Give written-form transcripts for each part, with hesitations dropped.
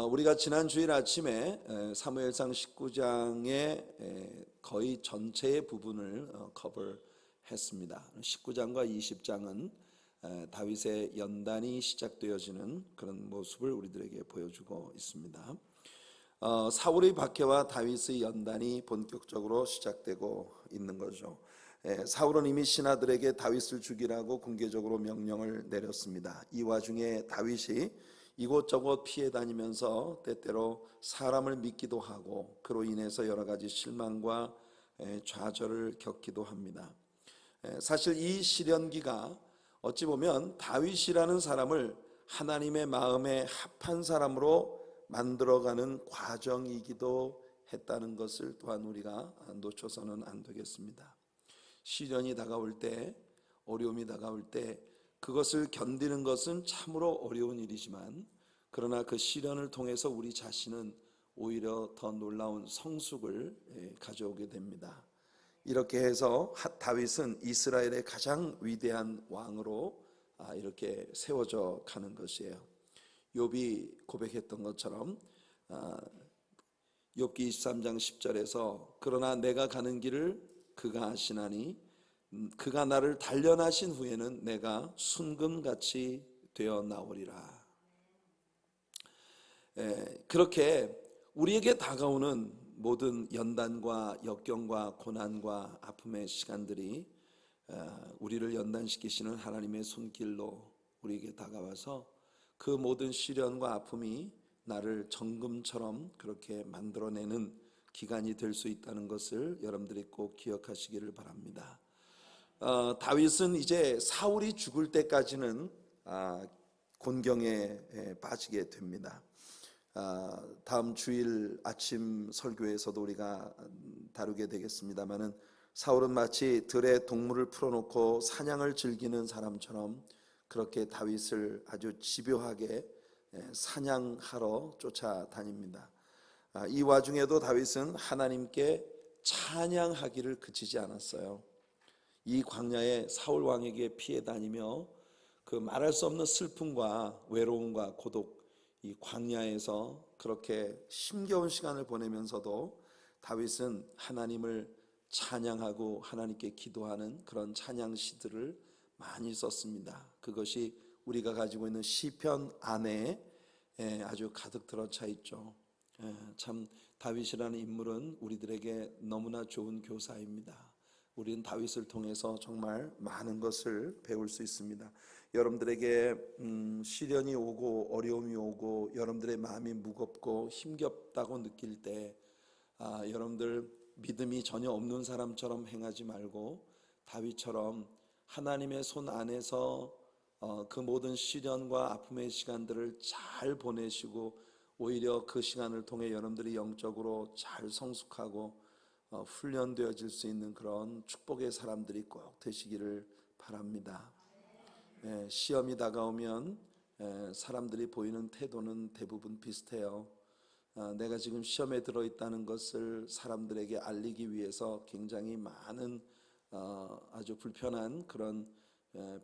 우리가 지난 주일 아침에 사무엘상 19장의 거의 전체의 부분을 커버했습니다. 19장과 20장은 다윗의 연단이 시작되어지는 그런 모습을 우리들에게 보여주고 있습니다. 사울의 박해와 다윗의 연단이 본격적으로 시작되고 있는 거죠. 사울은 이미 신하들에게 다윗을 죽이라고 공개적으로 명령을 내렸습니다. 이 와중에 다윗이 이곳저곳 피해 다니면서 때때로 사람을 믿기도 하고 그로 인해서 여러 가지 실망과 좌절을 겪기도 합니다. 사실 이 시련기가 어찌 보면 다윗이라는 사람을 하나님의 마음에 합한 사람으로 만들어가는 과정이기도 했다는 것을 또한 우리가 놓쳐서는 안 되겠습니다. 시련이 다가올 때, 어려움이 다가올 때 그것을 견디는 것은 참으로 어려운 일이지만 그러나 그 시련을 통해서 우리 자신은 오히려 더 놀라운 성숙을 가져오게 됩니다. 이렇게 해서 다윗은 이스라엘의 가장 위대한 왕으로 이렇게 세워져 가는 것이에요. 욥이 고백했던 것처럼 욥기 23장 10절에서 그러나 내가 가는 길을 그가 아시나니 그가 나를 단련하신 후에는 내가 순금같이 되어 나오리라. 그렇게 우리에게 다가오는 모든 연단과 역경과 고난과 아픔의 시간들이 우리를 연단시키시는 하나님의 손길로 우리에게 다가와서 그 모든 시련과 아픔이 나를 정금처럼 그렇게 만들어내는 기간이 될 수 있다는 것을 여러분들이 꼭 기억하시기를 바랍니다. 다윗은 이제 사울이 죽을 때까지는 곤경에 빠지게 됩니다. 다음 주일 아침 설교에서도 우리가 다루게 되겠습니다마는 사울은 마치 들에 동물을 풀어놓고 사냥을 즐기는 사람처럼 그렇게 다윗을 아주 집요하게 사냥하러 쫓아다닙니다. 이 와중에도 다윗은 하나님께 찬양하기를 그치지 않았어요. 이 광야에 사울 왕에게 피해 다니며 그 말할 수 없는 슬픔과 외로움과 고독, 이 광야에서 그렇게 힘겨운 시간을 보내면서도 다윗은 하나님을 찬양하고 하나님께 기도하는 그런 찬양 시들을 많이 썼습니다. 그것이 우리가 가지고 있는 시편 안에 아주 가득 들어차 있죠. 참 다윗이라는 인물은 우리들에게 너무나 좋은 교사입니다. 우리는 다윗을 통해서 정말 많은 것을 배울 수 있습니다. 여러분들에게 시련이 오고 어려움이 오고 여러분들의 마음이 무겁고 힘겹다고 느낄 때 여러분들 믿음이 전혀 없는 사람처럼 행하지 말고 다윗처럼 하나님의 손 안에서 그 모든 시련과 아픔의 시간들을 잘 보내시고 오히려 그 시간을 통해 여러분들이 영적으로 잘 성숙하고 훈련되어질 수 있는 그런 축복의 사람들이 꼭 되시기를 바랍니다. 시험이 다가오면 사람들이 보이는 태도는 대부분 비슷해요. 내가 지금 시험에 들어있다는 것을 사람들에게 알리기 위해서 굉장히 많은 아주 불편한 그런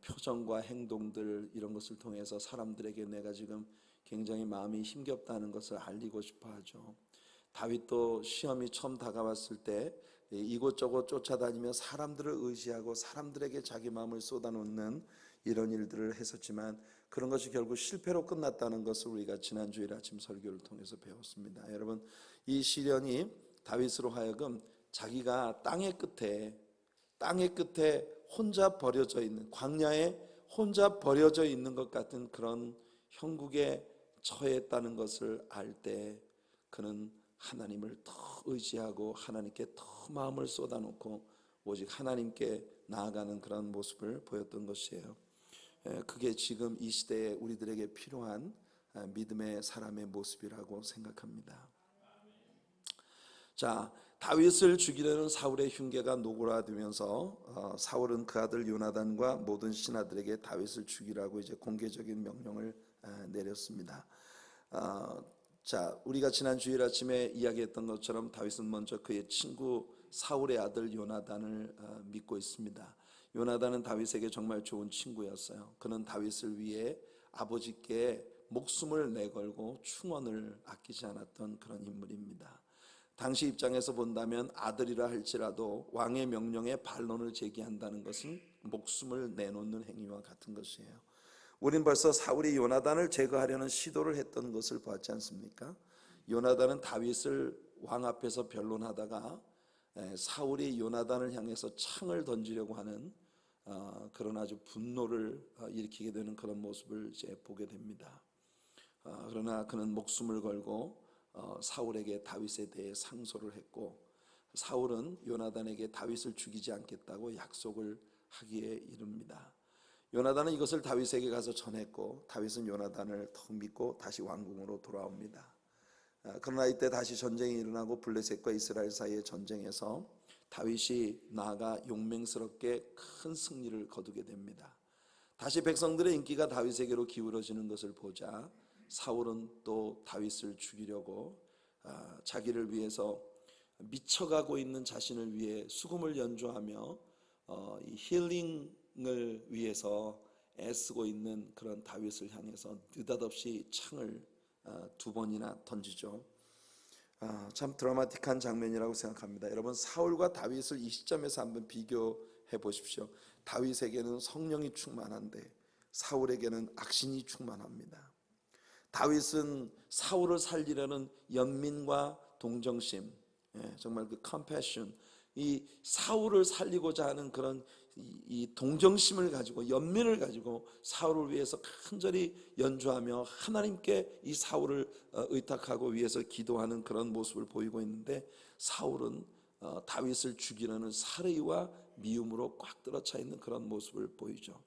표정과 행동들 이런 것을 통해서 사람들에게 내가 지금 굉장히 마음이 힘겹다는 것을 알리고 싶어 하죠. 다윗도 시험이 처음 다가왔을 때 이곳저곳 쫓아다니며 사람들을 의지하고 사람들에게 자기 마음을 쏟아놓는 이런 일들을 했었지만 그런 것이 결국 실패로 끝났다는 것을 우리가 지난주일 아침 설교를 통해서 배웠습니다. 여러분, 이 시련이 다윗으로 하여금 자기가 땅의 끝에 혼자 버려져 있는, 광야에 혼자 버려져 있는 것 같은 그런 형국에 처했다는 것을 알 때 그는 하나님을 더 의지하고 하나님께 더 마음을 쏟아놓고 오직 하나님께 나아가는 그런 모습을 보였던 것이에요. 그게 지금 이 시대에 우리들에게 필요한 믿음의 사람의 모습이라고 생각합니다. 다윗을 죽이려는 사울의 흉계가 노골화되면서 사울은 그 아들 요나단과 모든 신하들에게 다윗을 죽이라고 이제 공개적인 명령을 내렸습니다. 우리가 지난 주일 아침에 이야기했던 것처럼 다윗은 먼저 그의 친구 사울의 아들 요나단을 믿고 있습니다. 요나단은 다윗에게 정말 좋은 친구였어요. 그는 다윗을 위해 아버지께 목숨을 내걸고 충원을 아끼지 않았던 그런 인물입니다. 당시 입장에서 본다면 아들이라 할지라도 왕의 명령에 반론을 제기한다는 것은 목숨을 내놓는 행위와 같은 것이에요. 우린 벌써 사울이 요나단을 제거하려는 시도를 했던 것을 보았지 않습니까? 요나단은 다윗을 왕 앞에서 변론하다가 사울이 요나단을 향해서 창을 던지려고 하는 그런 아주 분노를 일으키게 되는 그런 모습을 이제 보게 됩니다. 그러나 그는 목숨을 걸고 사울에게 다윗에 대해 상소를 했고, 사울은 요나단에게 다윗을 죽이지 않겠다고 약속을 하기에 이릅니다. 요나단은 이것을 다윗에게 가서 전했고, 다윗은 요나단을 더 믿고 다시 왕궁으로 돌아옵니다. 그러나 이때 다시 전쟁이 일어나고 블레셋과 이스라엘 사이의 전쟁에서 다윗이 나아가 용맹스럽게 큰 승리를 거두게 됩니다. 다시 백성들의 인기가 다윗에게로 기울어지는 것을 보자 사울은 또 다윗을 죽이려고 자기를 위해서 미쳐가고 있는 자신을 위해 수금을 연주하며 이 힐링을 위해서 애쓰고 있는 그런 다윗을 향해서 느닷없이 창을 두 번이나 던지죠. 참 드라마틱한 장면이라고 생각합니다. 여러분, 사울과 다윗을 이 시점에서 한번 비교해 보십시오. 다윗에게는 성령이 충만한데 사울에게는 악신이 충만합니다. 다윗은 사울을 살리려는 연민과 동정심, 정말 그 컴패션, 이 사울을 살리고자 하는 그런 이 동정심을 가지고 연민을 가지고 사울을 위해서 간절히 연주하며 하나님께 이 사울을 의탁하고 위해서 기도하는 그런 모습을 보이고 있는데, 사울은 다윗을 죽이려는 살의와 미움으로 꽉 들어차 있는 그런 모습을 보이죠.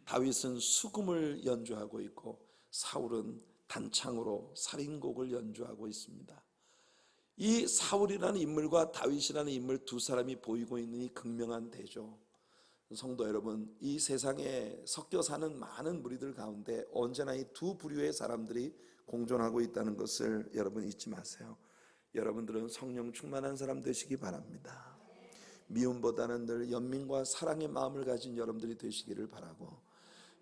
다윗은 수금을 연주하고 있고 사울은 단창으로 살인곡을 연주하고 있습니다. 이 사울이라는 인물과 다윗이라는 인물 두 사람이 보이고 있는 이 극명한 대조, 성도 여러분, 이 세상에 섞여 사는 많은 무리들 가운데 언제나 이 두 부류의 사람들이 공존하고 있다는 것을 여러분 잊지 마세요. 여러분들은 성령 충만한 사람 되시기 바랍니다. 미움보다는 늘 연민과 사랑의 마음을 가진 여러분들이 되시기를 바라고,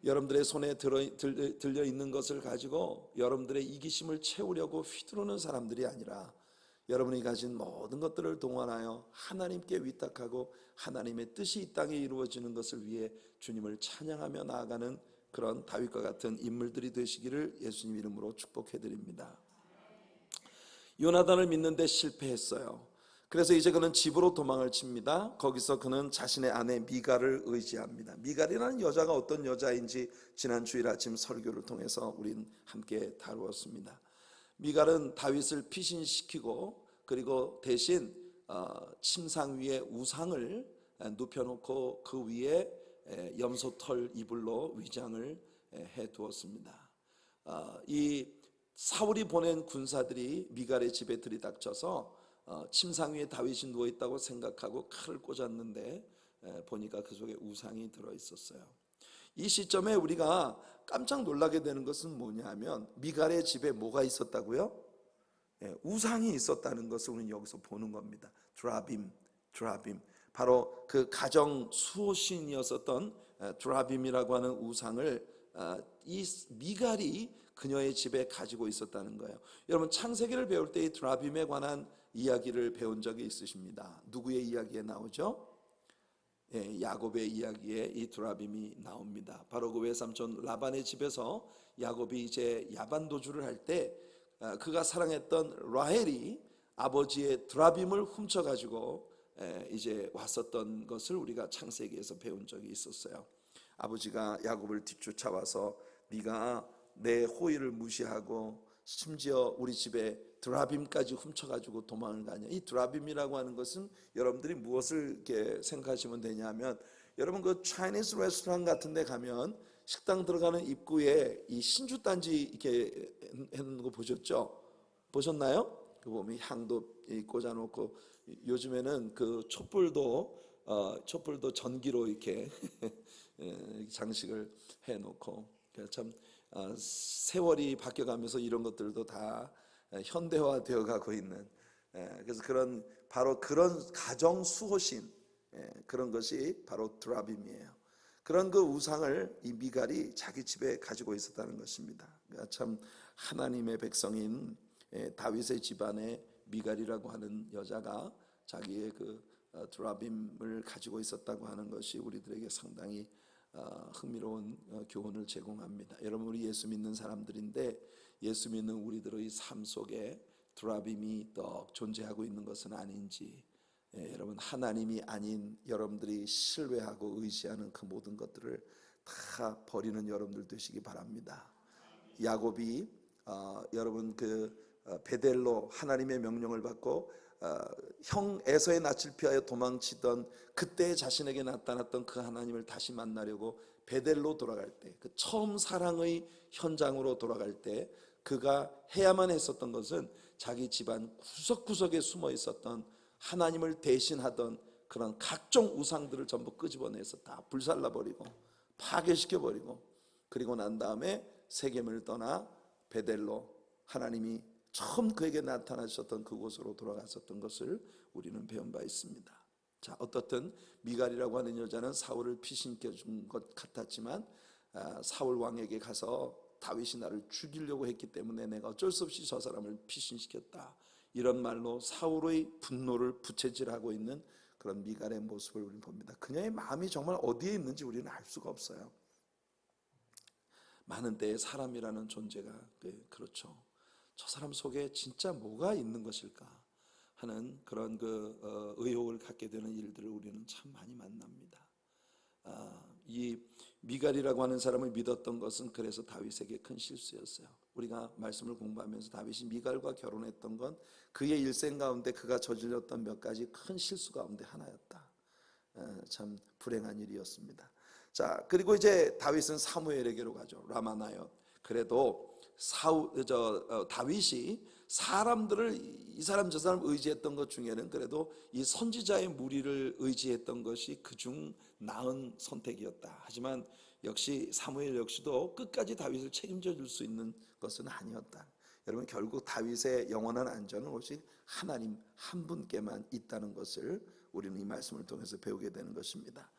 여러분들의 손에 들려 있는 것을 가지고 여러분들의 이기심을 채우려고 휘두르는 사람들이 아니라 여러분이 가진 모든 것들을 동원하여 하나님께 위탁하고 하나님의 뜻이 이 땅에 이루어지는 것을 위해 주님을 찬양하며 나아가는 그런 다윗과 같은 인물들이 되시기를 예수님 이름으로 축복해 드립니다. 요나단을 믿는데 실패했어요. 그래서 이제 그는 집으로 도망을 칩니다. 거기서 그는 자신의 아내 미갈을 의지합니다. 미갈이라는 여자가 어떤 여자인지 지난 주일 아침 설교를 통해서 우린 함께 다루었습니다. 미갈은 다윗을 피신시키고 그리고 대신 침상 위에 우상을 눕혀놓고 그 위에 염소털 이불로 위장을 해두었습니다. 이 사울이 보낸 군사들이 미갈의 집에 들이닥쳐서 침상 위에 다윗이 누워있다고 생각하고 칼을 꽂았는데 보니까 그 속에 우상이 들어있었어요. 이 시점에 우리가 깜짝 놀라게 되는 것은 뭐냐 하면, 미갈의 집에 뭐가 있었다고요? 우상이 있었다는 것을 우리는 여기서 보는 겁니다. 드라빔, 바로 그 가정 수호신이었었던 드라빔이라고 하는 우상을 이 미갈이 그녀의 집에 가지고 있었다는 거예요. 여러분, 창세기를 배울 때 이 드라빔에 관한 이야기를 배운 적이 있으십니다. 누구의 이야기에 나오죠? 야곱의 이야기에 이 드라빔이 나옵니다. 바로 그 외삼촌 라반의 집에서 야곱이 이제 야반 도주를 할 때 그가 사랑했던 라헬이 아버지의 드라빔을 훔쳐가지고 이제 왔었던 것을 우리가 창세기에서 배운 적이 있었어요. 아버지가 야곱을 뒤쫓아와서 네가 내 호의를 무시하고 심지어 우리 집에 드라빔까지 훔쳐가지고 도망을 가냐. 이 드라빔이라고 하는 것은 여러분들이 무엇을 이렇게 생각하시면 되냐면, 여러분 그 차이니스 레스토랑 같은 데 가면 식당 들어가는 입구에 이 신주단지 이렇게 해놓은 거 보셨죠? 보셨나요? 그 보면 향도 꽂아놓고, 요즘에는 그 촛불도 전기로 이렇게 장식을 해놓고, 참 세월이 바뀌어가면서 이런 것들도 다 현대화되어 가고 있는, 그래서 바로 그런 가정 수호신, 그런 것이 바로 드라빔이에요. 그런 그 우상을 이 미갈이 자기 집에 가지고 있었다는 것입니다. 그러니까 참 하나님의 백성인 다윗의 집안에 미갈이라고 하는 여자가 자기의 그 드라빔을 가지고 있었다고 하는 것이 우리들에게 상당히 흥미로운 교훈을 제공합니다. 여러분, 우리 예수 믿는 사람들인데 예수 믿는 우리들의 삶 속에 드라빔이 떡 존재하고 있는 것은 아닌지, 여러분, 하나님이 아닌 여러분들이 신뢰하고 의지하는 그 모든 것들을 다 버리는 여러분들 되시기 바랍니다. 야곱이 여러분 베델로 하나님의 명령을 받고 형 에서의 낯을 피하여 도망치던 그때 자신에게 나타났던 그 하나님을 다시 만나려고 베델로 돌아갈 때, 그 처음 사랑의 현장으로 돌아갈 때 그가 해야만 했었던 것은 자기 집안 구석구석에 숨어 있었던 하나님을 대신하던 그런 각종 우상들을 전부 끄집어내서 다 불살라버리고 파괴시켜버리고, 그리고 난 다음에 세겜을 떠나 베델로 하나님이 처음 그에게 나타나셨던 그곳으로 돌아갔었던 것을 우리는 배운 바 있습니다. 자, 어떻든 미갈이라고 하는 여자는 사울을 피신시켜 준 것 같았지만 사울 왕에게 가서 다윗이 나를 죽이려고 했기 때문에 내가 어쩔 수 없이 저 사람을 피신시켰다, 이런 말로 사울의 분노를 부채질하고 있는 그런 미갈의 모습을 우리는 봅니다. 그녀의 마음이 정말 어디에 있는지 우리는 알 수가 없어요. 많은 때에 사람이라는 존재가 그렇죠. 저 사람 속에 진짜 뭐가 있는 것일까 하는 그런 의혹을 갖게 되는 일들을 우리는 참 많이 만납니다. 이 미갈이라고 하는 사람을 믿었던 것은 그래서 다윗에게 큰 실수였어요. 우리가 말씀을 공부하면서 다윗이 미갈과 결혼했던 건 그의 일생 가운데 그가 저질렀던 몇 가지 큰 실수 가운데 하나였다. 참 불행한 일이었습니다. 자, 그리고 이제 다윗은 사무엘에게로 가죠. 라마나요. 그래도 다윗이 사람들을 이 사람 저 사람 의지했던 것 중에는 그래도 이 선지자의 무리를 의지했던 것이 그중 나은 선택이었다. 하지만 역시 사무엘 역시도 끝까지 다윗을 책임져 줄 수 있는 것은 아니었다. 여러분, 결국 다윗의 영원한 안전은 오직 하나님 한 분께만 있다는 것을 우리는 이 말씀을 통해서 배우게 되는 것입니다.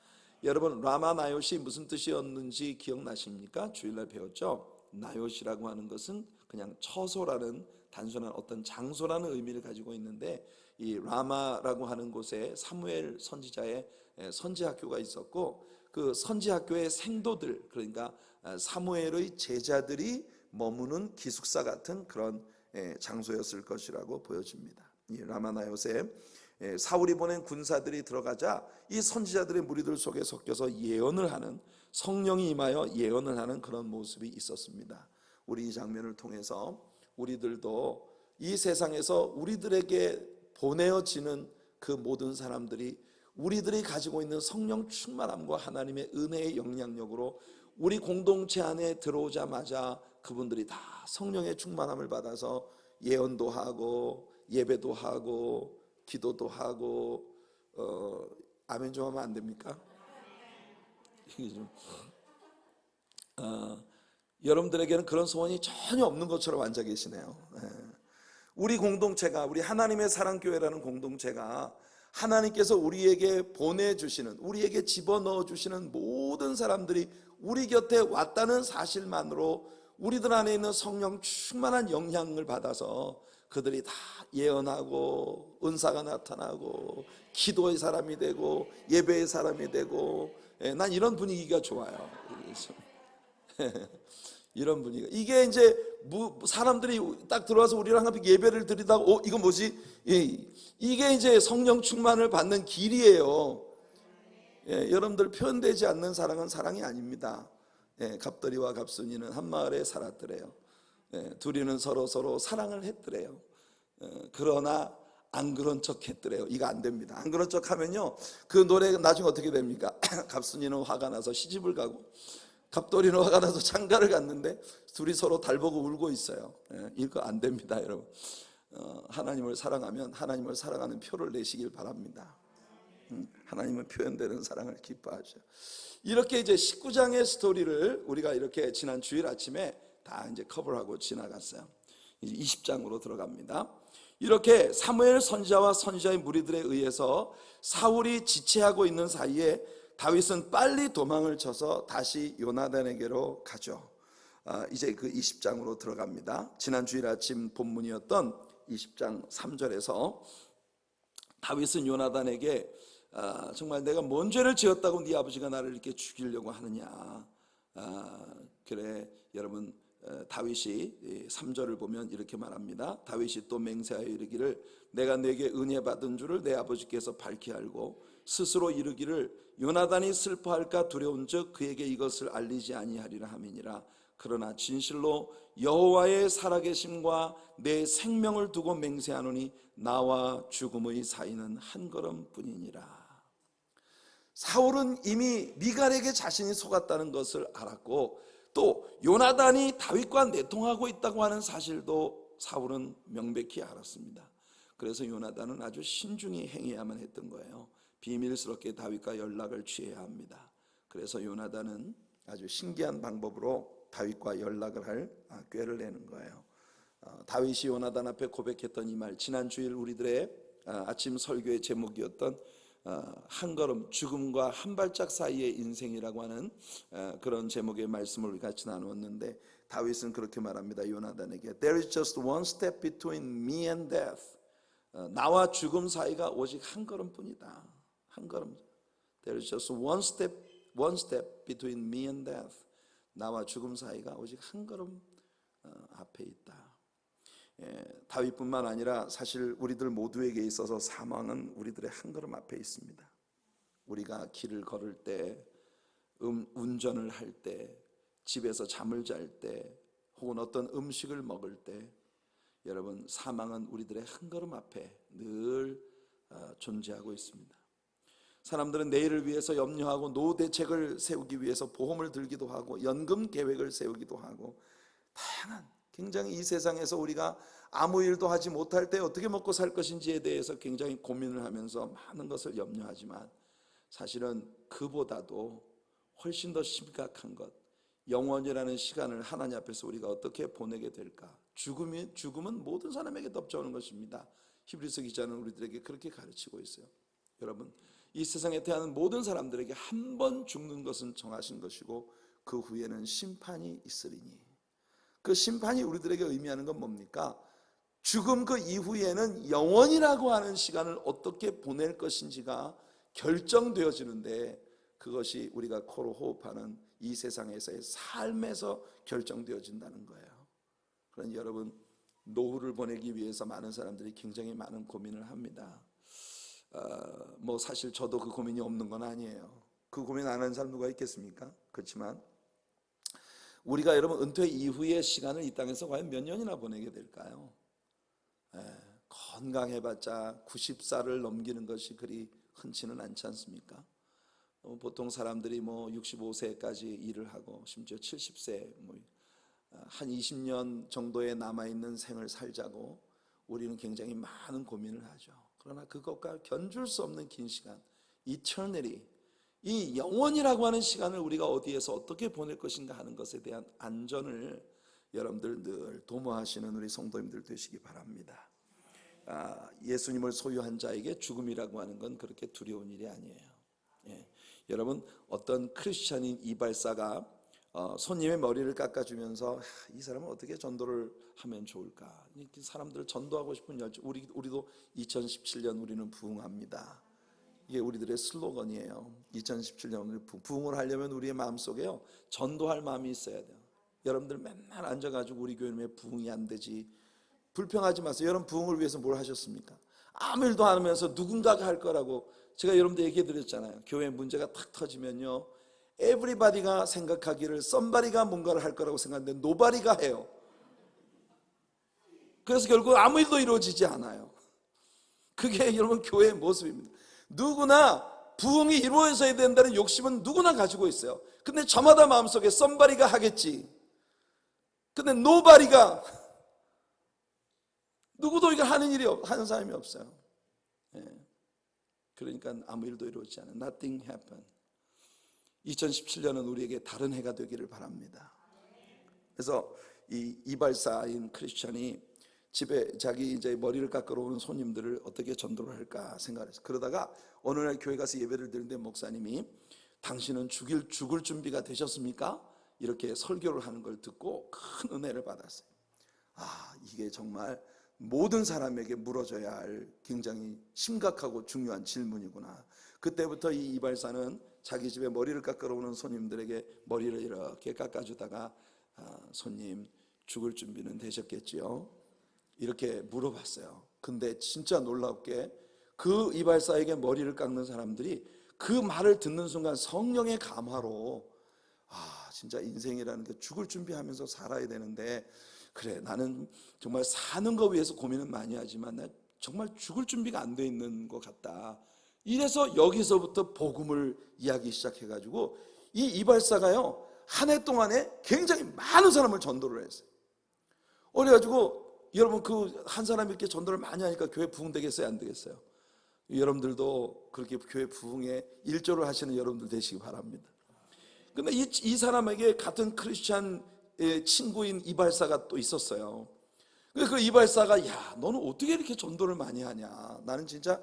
여러분, 라마 나요시 무슨 뜻이었는지 기억나십니까? 주일날 배웠죠? 나요시라고 하는 것은 그냥 처소라는 단순한 어떤 장소라는 의미를 가지고 있는데, 이 라마라고 하는 곳에 사무엘 선지자의 선지학교가 있었고, 그 선지학교의 생도들, 그러니까 사무엘의 제자들이 머무는 기숙사 같은 그런 장소였을 것이라고 보여집니다. 이 라마나요세 사울이 보낸 군사들이 들어가자 이 선지자들의 무리들 속에 섞여서 예언을 하는, 성령이 임하여 예언을 하는 그런 모습이 있었습니다. 우리 이 장면을 통해서 우리들도 이 세상에서 우리들에게 보내어지는 그 모든 사람들이 우리들이 가지고 있는 성령 충만함과 하나님의 은혜의 영향력으로 우리 공동체 안에 들어오자마자 그분들이 다 성령의 충만함을 받아서 예언도 하고 예배도 하고 기도도 하고 아멘 좀 하면 안 됩니까? 이게 좀 여러분들에게는 그런 소원이 전혀 없는 것처럼 앉아 계시네요. 우리 공동체가, 우리 하나님의 사랑교회라는 공동체가 하나님께서 우리에게 보내주시는, 우리에게 집어넣어 주시는 모든 사람들이 우리 곁에 왔다는 사실만으로 우리들 안에 있는 성령 충만한 영향을 받아서 그들이 다 예언하고 은사가 나타나고 기도의 사람이 되고 예배의 사람이 되고, 난 이런 분위기가 좋아요. 이런 분위기. 이게 이제 사람들이 딱 들어와서 우리랑 함께 예배를 드리다가 이거 뭐지? 이게 이제 성령 충만을 받는 길이에요. 여러분들, 표현되지 않는 사랑은 사랑이 아닙니다. 갑돌이와 갑순이는 한 마을에 살았더래요. 둘이는 서로 사랑을 했더래요. 그러나 안 그런 척 했더래요. 이거 안 됩니다. 안 그런 척 하면요, 그 노래가 나중에 어떻게 됩니까? 갑순이는 화가 나서 시집을 가고 갑돌이는 화가 나서 장가를 갔는데 둘이 서로 달보고 울고 있어요. 이거 안 됩니다, 여러분. 하나님을 사랑하면 하나님을 사랑하는 표를 내시길 바랍니다. 하나님은 표현되는 사랑을 기뻐하죠. 이렇게 이제 19장의 스토리를 우리가 이렇게 지난 주일 아침에 다 이제 커버하고 지나갔어요. 이제 20장으로 들어갑니다. 이렇게 사무엘 선지자와 선지자의 무리들에 의해서 사울이 지체하고 있는 사이에 다윗은 빨리 도망을 쳐서 다시 요나단에게로 가죠. 이제 그 20장으로 들어갑니다. 지난 주일 아침 본문이었던 20장 3절에서 다윗은 요나단에게 정말 내가 뭔 죄를 지었다고 네 아버지가 나를 이렇게 죽이려고 하느냐. 그래 여러분, 다윗이 3절을 보면 이렇게 말합니다. 다윗이 또 맹세하여 이르기를 내가 내게 은혜 받은 줄을 내 아버지께서 밝히 알고 스스로 이르기를 요나단이 슬퍼할까 두려운즉 그에게 이것을 알리지 아니하리라 함이니라. 그러나 진실로 여호와의 살아계심과 내 생명을 두고 맹세하노니 나와 죽음의 사이는 한 걸음뿐이니라. 사울은 이미 미갈에게 자신이 속았다는 것을 알았고 또 요나단이 다윗과 내통하고 있다고 하는 사실도 사울은 명백히 알았습니다. 그래서 요나단은 아주 신중히 행해야만 했던 거예요. 비밀스럽게 다윗과 연락을 취해야 합니다. 그래서 요나단은 아주 신기한 방법으로 다윗과 연락을 할 꾀를 내는 거예요. 다윗이 요나단 앞에 고백했던 이 말, 지난 주일 우리들의 아침 설교의 제목이었던 한 걸음, 죽음과 한 발짝 사이의 인생이라고 하는 그런 제목의 말씀을 우리 같이 나누었는데, 다윗은 그렇게 말합니다. 요나단에게 There is just one step between me and death. 나와 죽음 사이가 오직 한 걸음뿐이다. 한 걸음. There is just one step between me and death. 나와 죽음 사이가 오직 한 걸음 앞에 있다. 다윗뿐만 아니라 사실 우리들 모두에게 있어서 사망은 우리들의 한 걸음 앞에 있습니다. 우리가 길을 걸을 때, 운전을 할 때, 집에서 잠을 잘 때, 혹은 어떤 음식을 먹을 때, 여러분, 사망은 우리들의 한 걸음 앞에 늘 존재하고 있습니다. 사람들은 내일을 위해서 염려하고 노후 대책을 세우기 위해서 보험을 들기도 하고 연금 계획을 세우기도 하고 다양한, 굉장히 이 세상에서 우리가 아무 일도 하지 못할 때 어떻게 먹고 살 것인지에 대해서 굉장히 고민을 하면서 많은 것을 염려하지만 사실은 그보다도 훨씬 더 심각한 것, 영원이라는 시간을 하나님 앞에서 우리가 어떻게 보내게 될까? 죽음은 모든 사람에게 덮쳐오는 것입니다. 히브리서 기자는 우리들에게 그렇게 가르치고 있어요. 여러분, 이 세상에 태어나는 모든 사람들에게 한 번 죽는 것은 정하신 것이고 그 후에는 심판이 있으리니, 그 심판이 우리들에게 의미하는 건 뭡니까? 죽음 그 이후에는 영원이라고 하는 시간을 어떻게 보낼 것인지가 결정되어지는데, 그것이 우리가 코로 호흡하는 이 세상에서의 삶에서 결정되어진다는 거예요. 그러니 여러분, 노후를 보내기 위해서 많은 사람들이 굉장히 많은 고민을 합니다. 뭐 사실 저도 그 고민이 없는 건 아니에요. 그 고민 안 하는 사람 누가 있겠습니까? 그렇지만 우리가 여러분 은퇴 이후의 시간을 이 땅에서 과연 몇 년이나 보내게 될까요? 건강해봤자 90살을 넘기는 것이 그리 흔치는 않지 않습니까? 보통 사람들이 뭐 65세까지 일을 하고 심지어 70세 한 20년 정도의 남아있는 생을 살자고 우리는 굉장히 많은 고민을 하죠. 그러나 그것과 견줄 수 없는 긴 시간, eternity, 이 영원이라고 하는 시간을 우리가 어디에서 어떻게 보낼 것인가 하는 것에 대한 안전을 여러분들 늘 도모하시는 우리 성도님들 되시기 바랍니다. 예수님을 소유한 자에게 죽음이라고 하는 건 그렇게 두려운 일이 아니에요. 여러분, 어떤 크리스찬인 이발사가 손님의 머리를 깎아주면서 이 사람은 어떻게 전도를 하면 좋을까? 사람들을 전도하고 싶은 열정, 우리도 2017년 우리는 부흥합니다. 이게 우리들의 슬로건이에요. 2017년 부흥을 하려면 우리의 마음속에요, 전도할 마음이 있어야 돼요. 여러분들 맨날 앉아가지고 우리 교회는 부흥이 안 되지, 불평하지 마세요. 여러분 부흥을 위해서 뭘 하셨습니까? 아무 일도 안 하면서 누군가가 할 거라고 제가 여러분들 얘기해 드렸잖아요. 교회 문제가 탁 터지면요, everybody가 생각하기를 somebody가 뭔가를 할 거라고 생각하는데 nobody가 해요. 그래서 결국 아무 일도 이루어지지 않아요. 그게 여러분 교회의 모습입니다. 누구나 부흥이 이루어져야 된다는 욕심은 누구나 가지고 있어요. 근데 저마다 마음속에 somebody가 하겠지. 근데 nobody가, 누구도 이거 하는 사람이 없어요. 그러니까 아무 일도 이루어지지 않아요. Nothing happened. 2017년은 우리에게 다른 해가 되기를 바랍니다. 그래서 이 이발사인 크리스찬이 집에 자기 이제 머리를 깎으러 오는 손님들을 어떻게 전도를 할까 생각을 했어요. 그러다가 어느 날 교회 가서 예배를 드리는데 목사님이 당신은 죽을 준비가 되셨습니까? 이렇게 설교를 하는 걸 듣고 큰 은혜를 받았어요. 이게 정말 모든 사람에게 물어줘야 할 굉장히 심각하고 중요한 질문이구나. 그때부터 이 이발사는 자기 집에 머리를 깎으러 오는 손님들에게 머리를 이렇게 깎아주다가 손님 죽을 준비는 되셨겠지요? 이렇게 물어봤어요. 근데 진짜 놀랍게 그 이발사에게 머리를 깎는 사람들이 그 말을 듣는 순간 성령의 감화로 진짜 인생이라는 게 죽을 준비하면서 살아야 되는데, 그래 나는 정말 사는 거 위해서 고민은 많이 하지만 나 정말 죽을 준비가 안 돼 있는 것 같다. 이래서 여기서부터 복음을 이야기 시작해가지고 이 이발사가요 한 해 동안에 굉장히 많은 사람을 전도를 했어요. 그래가지고 여러분 그 한 사람이 이렇게 전도를 많이 하니까 교회 부흥되겠어요, 안 되겠어요? 여러분들도 그렇게 교회 부흥에 일조를 하시는 여러분들 되시기 바랍니다. 근데 이 사람에게 같은 크리스찬 친구인 이발사가 또 있었어요. 그 이발사가 야 너는 어떻게 이렇게 전도를 많이 하냐, 나는 진짜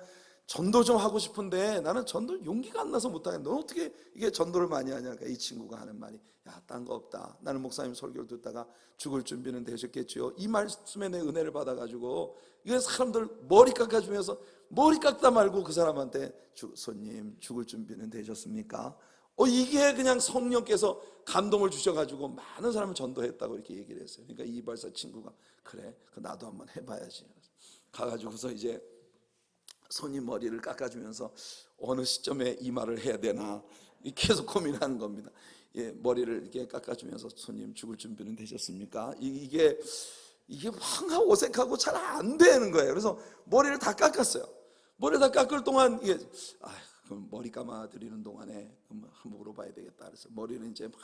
전도 좀 하고 싶은데 나는 전도 용기가 안 나서 못하겠네, 넌 어떻게 이게 전도를 많이 하냐. 그러니까 이 친구가 하는 말이 야 딴 거 없다, 나는 목사님 설교를 듣다가 죽을 준비는 되셨겠지요. 이 말씀에 내 은혜를 받아가지고 이게 사람들 머리 깎아주면서 머리 깎다 말고 그 사람한테 손님 죽을 준비는 되셨습니까? 이게 그냥 성령께서 감동을 주셔가지고 많은 사람을 전도했다고 이렇게 얘기를 했어요. 그러니까 이 이발사 친구가 그래 나도 한번 해봐야지 가가지고서 이제 손님 머리를 깎아주면서 어느 시점에 이 말을 해야 되나 계속 고민하는 겁니다. 머리를 이렇게 깎아주면서 손님 죽을 준비는 되셨습니까? 이게 황하고 어색하고 잘 안 되는 거예요. 그래서 머리를 다 깎았어요. 머리 다 깎을 동안 이게 그럼 머리 감아드리는 동안에 한번 물어봐야 되겠다. 그래서 머리를 이제 막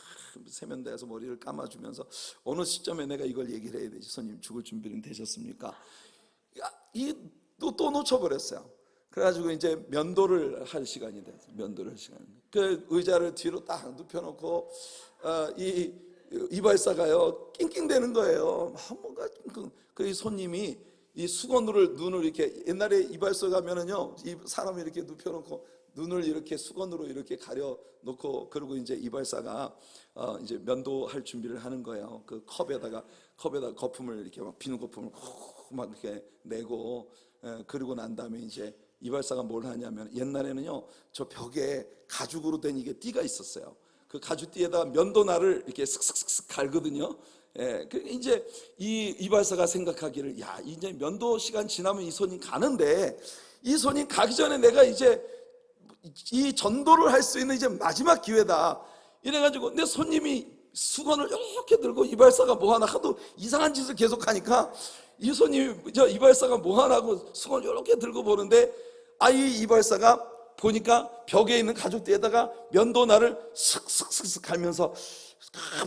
세면대에서 머리를 감아주면서 어느 시점에 내가 이걸 얘기를 해야 되지. 손님 죽을 준비는 되셨습니까? 또 놓쳐버렸어요. 그래가지고 이제 면도를 할 시간이 됐어요. 면도를 할 시간. 그 의자를 뒤로 딱 눕혀놓고 이 이발사가요 낑낑대는 거예요. 뭔가 그 손님이 이 수건으로 눈을 이렇게, 옛날에 이발소 가면은요 이 사람이 이렇게 눕혀놓고 눈을 이렇게 수건으로 이렇게 가려놓고, 그리고 이제 이발사가 이제 면도할 준비를 하는 거예요. 그 컵에다가 거품을 이렇게 막 비누 거품을 막 이렇게 내고, 그리고 난 다음에 이제 이발사가 뭘 하냐면, 옛날에는요 저 벽에 가죽으로 된 이게 띠가 있었어요. 그 가죽띠에다가 면도날을 이렇게 슥슥슥슥 갈거든요. 이제 이 이발사가 생각하기를 야 이제 면도 시간 지나면 이 손님 가는데, 이 손님 가기 전에 내가 이제 이 전도를 할 수 있는 이제 마지막 기회다. 이래가지고 내 손님이 수건을 이렇게 들고 이발사가 뭐 하나 하도 이상한 짓을 계속 하니까 이 손님이 이발사가 뭐 하나고 수건을 이렇게 들고 보는데, 이 이발사가 보니까 벽에 있는 가죽띠에다가 면도날을 슥슥슥슥 갈면서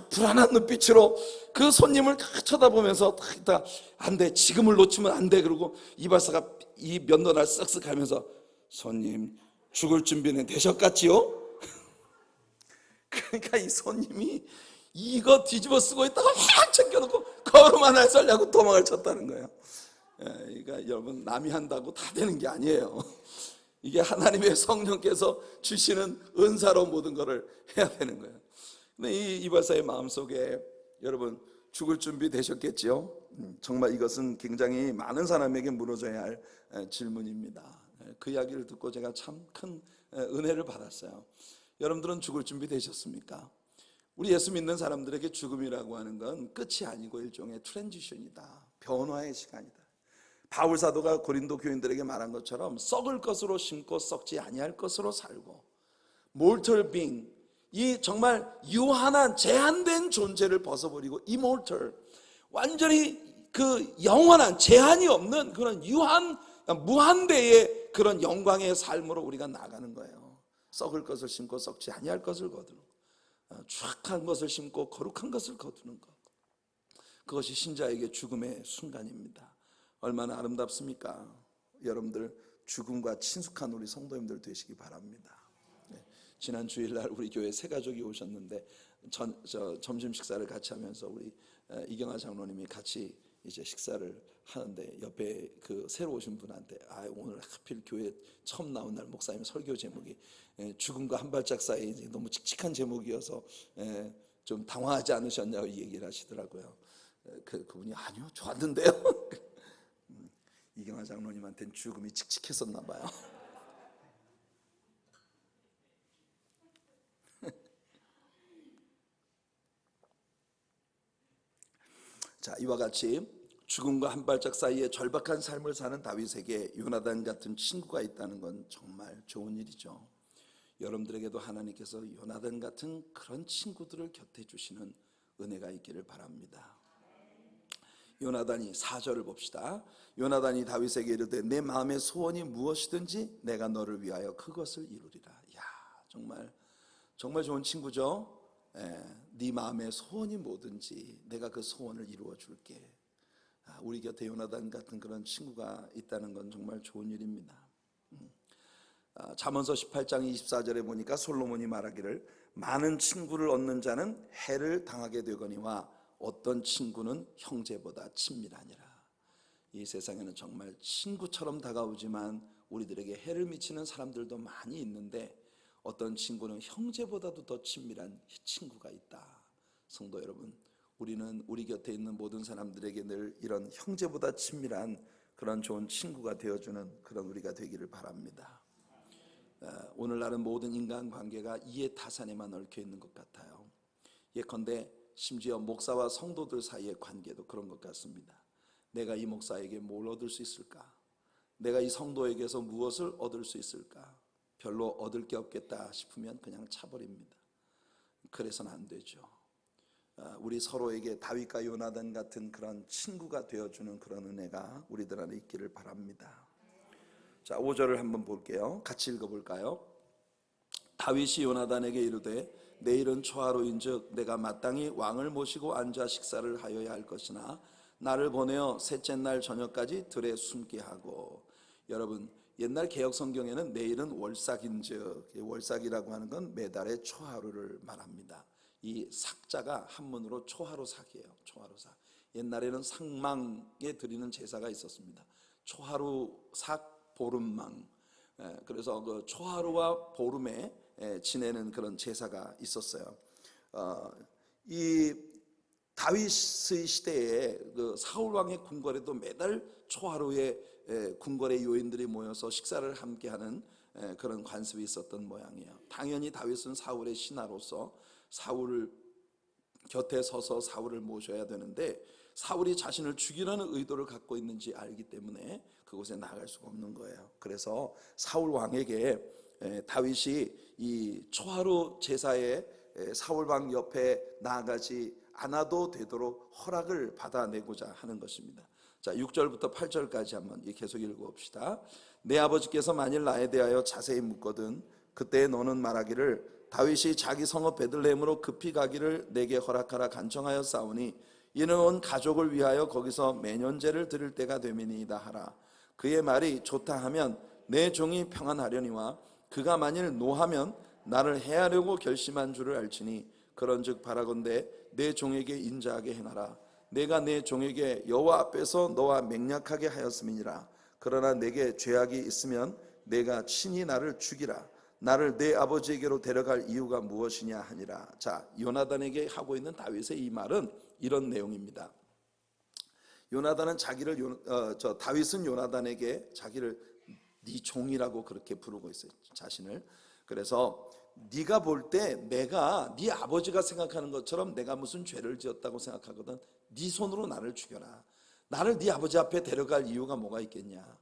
불안한 눈빛으로 그 손님을 쳐다보면서 딱 안돼, 지금을 놓치면 안돼. 그러고 이발사가 이 면도날 쓱쓱 갈면서 손님 죽을 준비는 되셨겠지요? 그러니까 이 손님이 이거 뒤집어 쓰고 있다가 확 챙겨놓고 걸음 하나 썰려고 도망을 쳤다는 거예요. 그러니까 여러분 남이 한다고 다 되는 게 아니에요. 이게 하나님의 성령께서 주시는 은사로 모든 것을 해야 되는 거예요. 근데 이 이발사의 마음속에 여러분 죽을 준비 되셨겠지요? 정말 이것은 굉장히 많은 사람에게 물어줘야 할 질문입니다. 그 이야기를 듣고 제가 참 큰 은혜를 받았어요. 여러분들은 죽을 준비 되셨습니까? 우리 예수 믿는 사람들에게 죽음이라고 하는 건 끝이 아니고 일종의 트랜지션이다, 변화의 시간이다. 바울 사도가 고린도 교인들에게 말한 것처럼 썩을 것으로 심고 썩지 아니할 것으로 살고, mortal being, 이 정말 유한한 제한된 존재를 벗어버리고 immortal, 완전히 그 영원한 제한이 없는 그런 무한대의 그런 영광의 삶으로 우리가 나가는 거예요. 썩을 것을 심고 썩지 아니할 것을 거두는 것, 추악한 것을 심고 거룩한 것을 거두는 것, 그것이 신자에게 죽음의 순간입니다. 얼마나 아름답습니까? 여러분들 죽음과 친숙한 우리 성도님들 되시기 바랍니다. 지난 주일날 우리 교회 세 가족이 오셨는데 점심 식사를 같이 하면서 우리 이경아 장로님이 같이 이제 식사를 하는데 옆에 그 새로 오신 분한테 오늘 하필 교회 처음 나온 날 목사님 설교 제목이 죽음과 한 발짝 사이 너무 칙칙한 제목이어서 좀 당황하지 않으셨냐고 얘기를 하시더라고요. 그분이 아니요 좋았는데요. 이경화 장로님한테는 죽음이 칙칙했었나 봐요. 자, 이와 같이 죽음과 한 발짝 사이에 절박한 삶을 사는 다윗에게 요나단 같은 친구가 있다는 건 정말 좋은 일이죠. 여러분들에게도 하나님께서 요나단 같은 그런 친구들을 곁에 주시는 은혜가 있기를 바랍니다. 요나단이 4절을 봅시다. 요나단이 다윗에게 이르되 내 마음의 소원이 무엇이든지 내가 너를 위하여 그것을 이루리라. 야, 정말 좋은 친구죠. 네 마음의 소원이 뭐든지 내가 그 소원을 이루어 줄게. 우리 곁에 요나단 같은 그런 친구가 있다는 건 정말 좋은 일입니다. 잠언서 18장 24절에 보니까 솔로몬이 말하기를 많은 친구를 얻는 자는 해를 당하게 되거니와 어떤 친구는 형제보다 친밀하니라. 이 세상에는 정말 친구처럼 다가오지만 우리들에게 해를 미치는 사람들도 많이 있는데 어떤 친구는 형제보다도 더 친밀한 친구가 있다. 성도 여러분, 우리는 우리 곁에 있는 모든 사람들에게 늘 이런 형제보다 친밀한 그런 좋은 친구가 되어주는 그런 우리가 되기를 바랍니다. 오늘날은 모든 인간관계가 이해타산에만 얽혀 있는 것 같아요. 예컨대 심지어 목사와 성도들 사이의 관계도 그런 것 같습니다. 내가 이 목사에게 뭘 얻을 수 있을까? 내가 이 성도에게서 무엇을 얻을 수 있을까? 별로 얻을 게 없겠다 싶으면 그냥 차버립니다. 그래서는 안 되죠. 우리 서로에게 다윗과 요나단 같은 그런 친구가 되어주는 그런 은혜가 우리들 안에 있기를 바랍니다. 자, 5절을 한번 볼게요. 같이 읽어볼까요? 다윗이 요나단에게 이르되 내일은 초하루인즉 내가 마땅히 왕을 모시고 앉아 식사를 하여야 할 것이나 나를 보내어 셋째 날 저녁까지 들에 숨게 하고. 여러분, 옛날 개혁 성경에는 내일은 월삭인즉, 월삭이라고 하는 건 매달의 초하루를 말합니다. 이 삭자가 한문으로 초하루삭이에요. 초하루삭. 옛날에는 상망에 드리는 제사가 있었습니다. 초하루삭 보름망. 그래서 그 초하루와 보름에 지내는 그런 제사가 있었어요. 이 다윗의 시대에 그 사울 왕의 궁궐에도 매달 초하루에 궁궐의 요인들이 모여서 식사를 함께하는 그런 관습이 있었던 모양이에요. 당연히 다윗은 사울의 신하로서 사울 곁에 서서 사울을 모셔야 되는데 사울이 자신을 죽이려는 의도를 갖고 있는지 알기 때문에 그곳에 나갈 수가 없는 거예요. 그래서 사울 왕에게 다윗이 이 초하루 제사에 사울 왕 옆에 나아가지 않아도 되도록 허락을 받아내고자 하는 것입니다. 자, 6절부터 8절까지 한번 계속 읽어봅시다. 내 아버지께서 만일 나에 대하여 자세히 묻거든 그때 너는 말하기를 다윗이 자기 성읍 베들레헴으로 급히 가기를 내게 허락하라 간청하여 싸우니 이는 온 가족을 위하여 거기서 매년제를 드릴 때가 되미니이다 하라. 그의 말이 좋다 하면 내 종이 평안하려니와 그가 만일 노하면 나를 해하려고 결심한 줄을 알지니 그런즉 바라건대 내 종에게 인자하게 행하라. 내가 내 종에게 여호와 앞에서 너와 맹약하게 하였음이니라. 그러나 내게 죄악이 있으면 내가 친히 나를 죽이라. 나를 내 아버지에게로 데려갈 이유가 무엇이냐 하니라. 자, 요나단에게 하고 있는 다윗의 이 말은 이런 내용입니다. 요나단은 다윗은 요나단에게 자기를 네 종이라고 그렇게 부르고 있어요. 자신을. 그래서 네가 볼 때 내가 네 아버지가 생각하는 것처럼 내가 무슨 죄를 지었다고 생각하거든 네 손으로 나를 죽여라. 나를 네 아버지 앞에 데려갈 이유가 뭐가 있겠냐.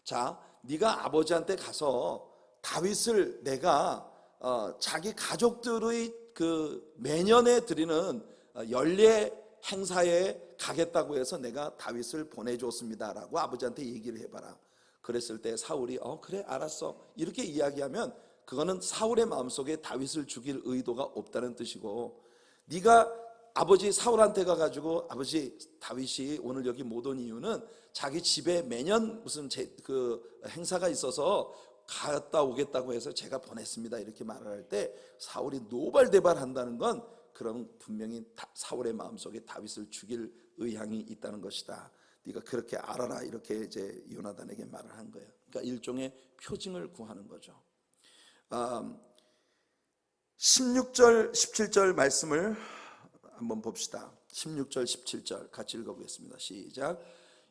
자, 네가 아버지한테 가서 다윗을 내가 자기 가족들의 그 매년에 드리는 연례 행사에 가겠다고 해서 내가 다윗을 보내줬습니다라고 아버지한테 얘기를 해봐라. 그랬을 때 사울이 그래 알았어 이렇게 이야기하면 그거는 사울의 마음속에 다윗을 죽일 의도가 없다는 뜻이고, 네가 아버지 사울한테 가가지고 아버지 다윗이 오늘 여기 못 온 이유는 자기 집에 매년 무슨 그 행사가 있어서 갔다 오겠다고 해서 제가 보냈습니다 이렇게 말을 할 때 사울이 노발대발한다는 건 그럼 분명히 사울의 마음속에 다윗을 죽일 의향이 있다는 것이다. 네가 그렇게 알아라. 이렇게 이제 요나단에게 말을 한 거예요. 그러니까 일종의 표징을 구하는 거죠. 16절 17절 말씀을 한번 봅시다. 16절 17절 같이 읽어보겠습니다. 시작.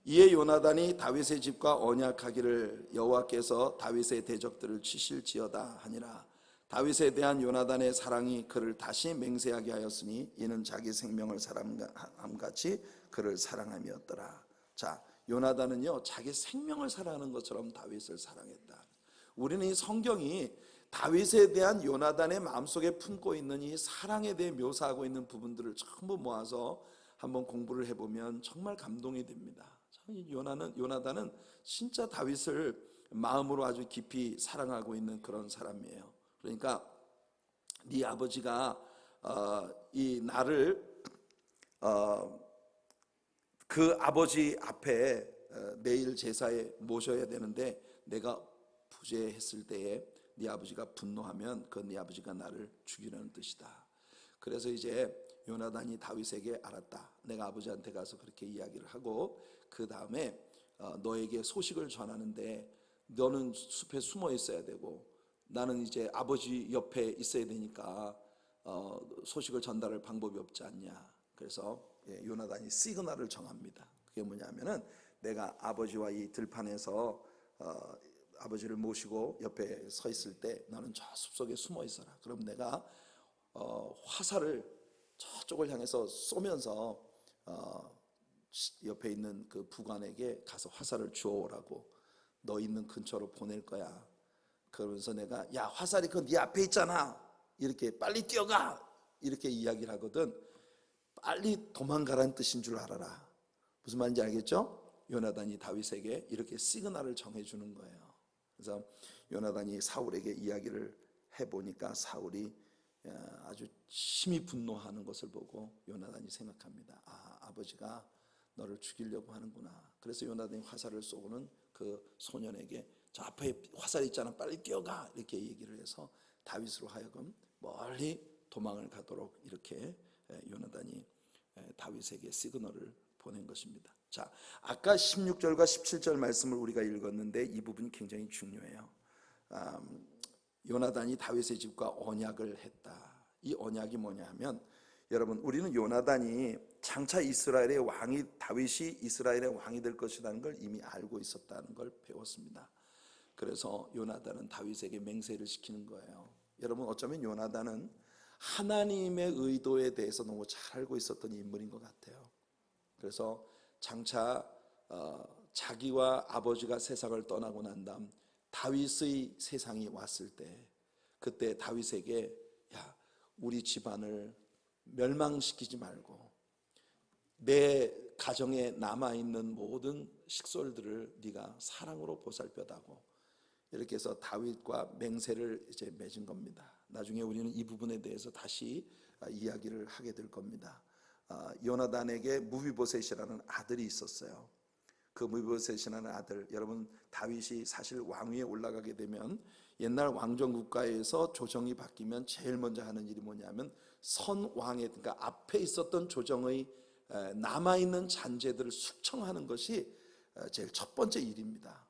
이에 요나단이 다윗의 집과 언약하기를 여호와께서 다윗의 대적들을 치실지어다 하니라. 다윗에 대한 요나단의 사랑이 그를 다시 맹세하게 하였으니 이는 자기 생명을 사랑함같이 그를 사랑함이었더라. 자, 요나단은요 자기 생명을 사랑하는 것처럼 다윗을 사랑했다. 우리는 이 성경이 다윗에 대한 요나단의 마음속에 품고 있는 이 사랑에 대해 묘사하고 있는 부분들을 전부 모아서 한번 공부를 해보면 정말 감동이 됩니다. 요나단은 진짜 다윗을 마음으로 아주 깊이 사랑하고 있는 그런 사람이에요. 그러니까 네 아버지가 이 나를 그 아버지 앞에 매일 제사에 모셔야 되는데 내가 부재했을 때에 네 아버지가 분노하면 그 네 아버지가 나를 죽이려는 뜻이다. 그래서 이제 요나단이 다윗에게 알았다. 내가 아버지한테 가서 그렇게 이야기를 하고 그 다음에 너에게 소식을 전하는데 너는 숲에 숨어 있어야 되고 나는 이제 아버지 옆에 있어야 되니까 소식을 전달할 방법이 없지 않냐. 그래서 요나단이 시그널을 정합니다. 그게 뭐냐면은 내가 아버지와 이 들판에서 아버지를 모시고 옆에 서 있을 때 너는 저 숲속에 숨어 있어라. 그럼 내가 화살을 저쪽을 향해서 쏘면서 옆에 있는 그 부관에게 가서 화살을 주워오라고 너 있는 근처로 보낼 거야. 그러면서 내가 야 화살이 그 네 앞에 있잖아. 이렇게 빨리 뛰어가. 이렇게 이야기를 하거든. 빨리 도망가라는 뜻인 줄 알아라. 무슨 말인지 알겠죠? 요나단이 다윗에게 이렇게 시그널을 정해주는 거예요. 그래서 요나단이 사울에게 이야기를 해보니까 사울이 아주 심히 분노하는 것을 보고 요나단이 생각합니다. 아버지가 너를 죽이려고 하는구나. 그래서 요나단이 화살을 쏘고는 그 소년에게 저 앞에 화살 있잖아 빨리 뛰어가 이렇게 얘기를 해서 다윗으로 하여금 멀리 도망을 가도록 이렇게 요나단이 다윗에게 시그널을 보낸 것입니다. 자, 아까 16절과 17절 말씀을 우리가 읽었는데 이 부분이 굉장히 중요해요. 요나단이 다윗의 집과 언약을 했다. 이 언약이 뭐냐 하면 여러분 우리는 요나단이 장차 이스라엘의 왕이 다윗이 이스라엘의 왕이 될 것이라는 걸 이미 알고 있었다는 걸 배웠습니다. 그래서 요나단은 다윗에게 맹세를 시키는 거예요. 여러분 어쩌면 요나단은 하나님의 의도에 대해서 너무 잘 알고 있었던 인물인 것 같아요. 그래서 장차 자기와 아버지가 세상을 떠나고 난 다음 다윗의 세상이 왔을 때 그때 다윗에게 야 우리 집안을 멸망시키지 말고 내 가정에 남아있는 모든 식솔들을 네가 사랑으로 보살펴다고 이렇게 해서 다윗과 맹세를 이제 맺은 겁니다. 나중에 우리는 이 부분에 대해서 다시 이야기를 하게 될 겁니다. 요나단에게 무비보셋이라는 아들이 있었어요. 그 무비보셋이라는 아들, 여러분 다윗이 사실 왕위에 올라가게 되면 옛날 왕정 국가에서 조정이 바뀌면 제일 먼저 하는 일이 뭐냐면 선왕의 그러니까 앞에 있었던 조정의 남아있는 잔재들을 숙청하는 것이 제일 첫 번째 일입니다.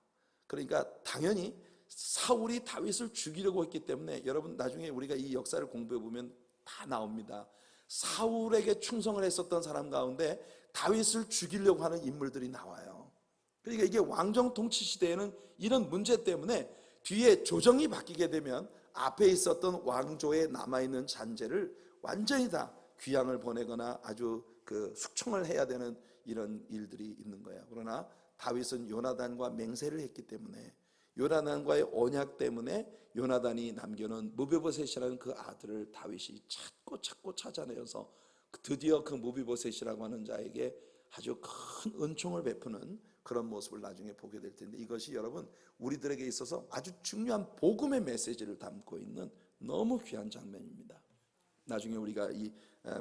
그러니까 당연히 사울이 다윗을 죽이려고 했기 때문에 여러분 나중에 우리가 이 역사를 공부해 보면 다 나옵니다. 사울에게 충성을 했었던 사람 가운데 다윗을 죽이려고 하는 인물들이 나와요. 그러니까 이게 왕정 통치 시대에는 이런 문제 때문에 뒤에 조정이 바뀌게 되면 앞에 있었던 왕조에 남아있는 잔재를 완전히 다 귀양을 보내거나 아주 그 숙청을 해야 되는 이런 일들이 있는 거예요. 그러나 다윗은 요나단과 맹세를 했기 때문에 요나단과의 언약 때문에 요나단이 남겨놓은 무비보셋이라는 그 아들을 다윗이 찾고 찾아내어서 드디어 그 무비보셋이라고 하는 자에게 아주 큰 은총을 베푸는 그런 모습을 나중에 보게 될 텐데 이것이 여러분 우리들에게 있어서 아주 중요한 복음의 메시지를 담고 있는 너무 귀한 장면입니다. 나중에 우리가 이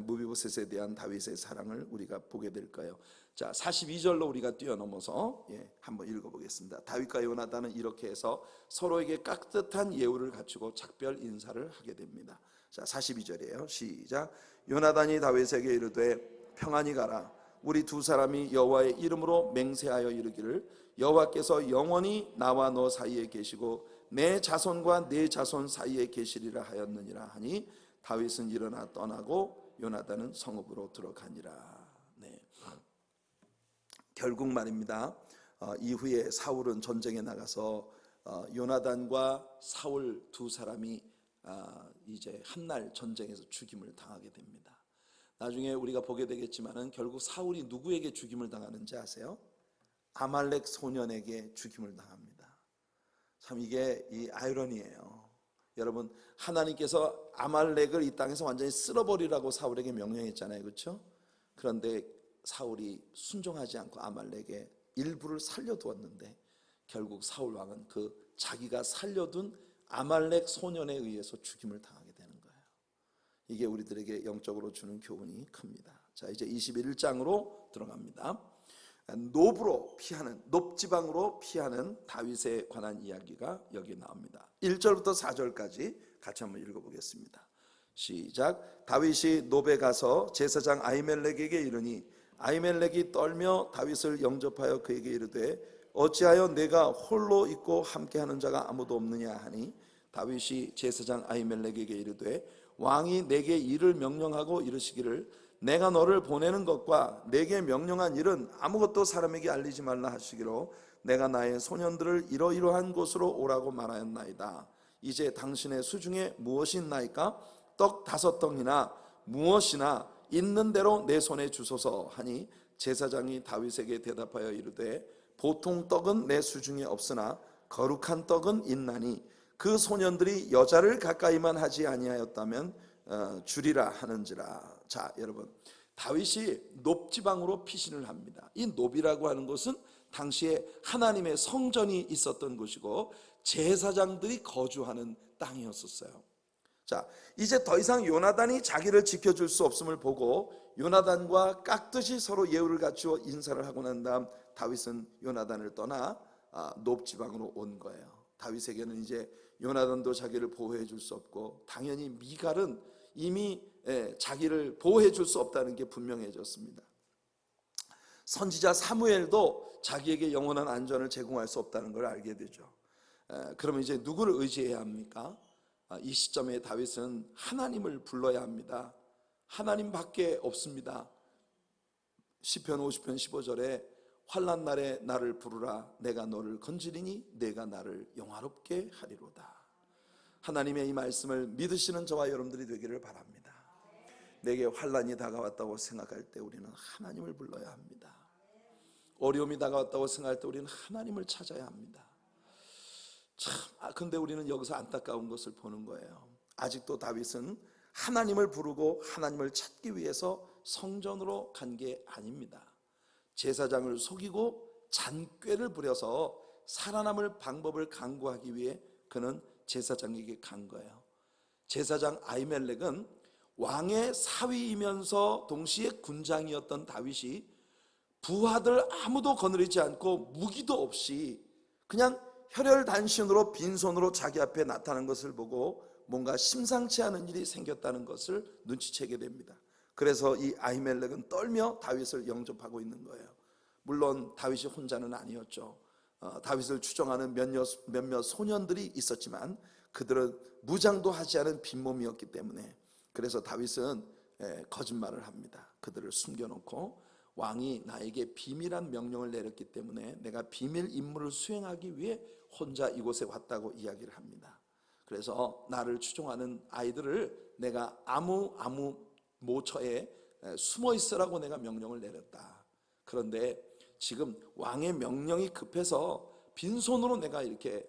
무비보셋에 대한 다윗의 사랑을 우리가 보게 될 거예요. 자, 42절로 우리가 뛰어넘어서 한번 읽어보겠습니다. 다윗과 요나단은 이렇게 해서 서로에게 깍듯한 예우를 갖추고 작별 인사를 하게 됩니다. 자, 42절이에요. 시작. 요나단이 다윗에게 이르되 평안히 가라. 우리 두 사람이 여호와의 이름으로 맹세하여 이르기를 여호와께서 영원히 나와 너 사이에 계시고 내 자손과 네 자손 사이에 계시리라 하였느니라 하니 다윗은 일어나 떠나고 요나단은 성읍으로 들어가니라. 네. 결국 말입니다. 이후에 사울은 전쟁에 나가서 요나단과 사울 두 사람이 이제 한날 전쟁에서 죽임을 당하게 됩니다. 나중에 우리가 보게 되겠지만은 결국 사울이 누구에게 죽임을 당하는지 아세요? 아말렉 소년에게 죽임을 당합니다. 참 이게 이 아이러니예요. 여러분, 하나님께서 아말렉을 이 땅에서 완전히 쓸어버리라고 사울에게 명령했잖아요, 그렇죠? 그런데 사울이 순종하지 않고 아말렉의 일부를 살려두었는데 결국 사울 왕은 그 자기가 살려둔 아말렉 소년에 의해서 죽임을 당하게 되는 거예요. 이게 우리들에게 영적으로 주는 교훈이 큽니다. 자, 이제 21장으로 들어갑니다. 노브로 피하는, 높지방으로 피하는 다윗에 관한 이야기가 여기 나옵니다. 1절부터 4절까지 같이 한번 읽어보겠습니다. 시작. 다윗이 노베 가서 제사장 아히멜렉에게 이르니 아히멜렉이 떨며 다윗을 영접하여 그에게 이르되 어찌하여 내가 홀로 있고 함께하는 자가 아무도 없느냐 하니 다윗이 제사장 아히멜렉에게 이르되 왕이 내게 일을 명령하고 이르시기를 내가 너를 보내는 것과 내게 명령한 일은 아무것도 사람에게 알리지 말라 하시기로 내가 나의 소년들을 이러이러한 곳으로 오라고 말하였나이다. 이제 당신의 수중에 무엇이 있나이까? 떡 5덩이나 무엇이나 있는 대로 내 손에 주소서 하니 제사장이 다윗에게 대답하여 이르되 보통 떡은 내 수중에 없으나 거룩한 떡은 있나니 그 소년들이 여자를 가까이만 하지 아니하였다면 주리라 하는지라. 자, 여러분, 다윗이 높지방으로 피신을 합니다. 이 높이라고 하는 곳은 당시에 하나님의 성전이 있었던 곳이고 제사장들이 거주하는 땅이었었어요. 자, 이제 더 이상 요나단이 자기를 지켜줄 수 없음을 보고 요나단과 깍듯이 서로 예우를 갖추어 인사를 하고 난 다음 다윗은 요나단을 떠나 높지방으로 온 거예요. 다윗에게는 이제 요나단도 자기를 보호해 줄 수 없고 당연히 미갈은 이미 자기를 보호해 줄 수 없다는 게 분명해졌습니다. 선지자 사무엘도 자기에게 영원한 안전을 제공할 수 없다는 걸 알게 되죠. 그러면 이제 누구를 의지해야 합니까? 이 시점에 다윗은 하나님을 불러야 합니다. 하나님밖에 없습니다. 시편 50편 15절에 환난 날에 나를 부르라 내가 너를 건지리니 내가 나를 영화롭게 하리로다. 하나님의 이 말씀을 믿으시는 저와 여러분들이 되기를 바랍니다. 내게 환난이 다가왔다고 생각할 때 우리는 하나님을 불러야 합니다. 어려움이 다가왔다고 생각할 때 우리는 하나님을 찾아야 합니다. 참, 근데 우리는 여기서 안타까운 것을 보는 거예요. 아직도 다윗은 하나님을 부르고 하나님을 찾기 위해서 성전으로 간 게 아닙니다. 제사장을 속이고 잔꾀를 부려서 살아남을 방법을 강구하기 위해 그는 제사장에게 간 거예요. 제사장 아히멜렉은 왕의 사위이면서 동시에 군장이었던 다윗이 부하들 아무도 거느리지 않고 무기도 없이 그냥 혈혈단신으로 빈손으로 자기 앞에 나타난 것을 보고 뭔가 심상치 않은 일이 생겼다는 것을 눈치채게 됩니다. 그래서 이 아히멜렉은 떨며 다윗을 영접하고 있는 거예요. 물론 다윗이 혼자는 아니었죠. 다윗을 추종하는 몇몇 소년들이 있었지만 그들은 무장도 하지 않은 빈몸이었기 때문에 그래서 다윗은 거짓말을 합니다. 그들을 숨겨놓고 왕이 나에게 비밀한 명령을 내렸기 때문에 내가 비밀 임무를 수행하기 위해 혼자 이곳에 왔다고 이야기를 합니다. 그래서 나를 추종하는 아이들을 내가 아무 모처에 숨어 있으라고 내가 명령을 내렸다. 그런데 지금 왕의 명령이 급해서 빈손으로 내가 이렇게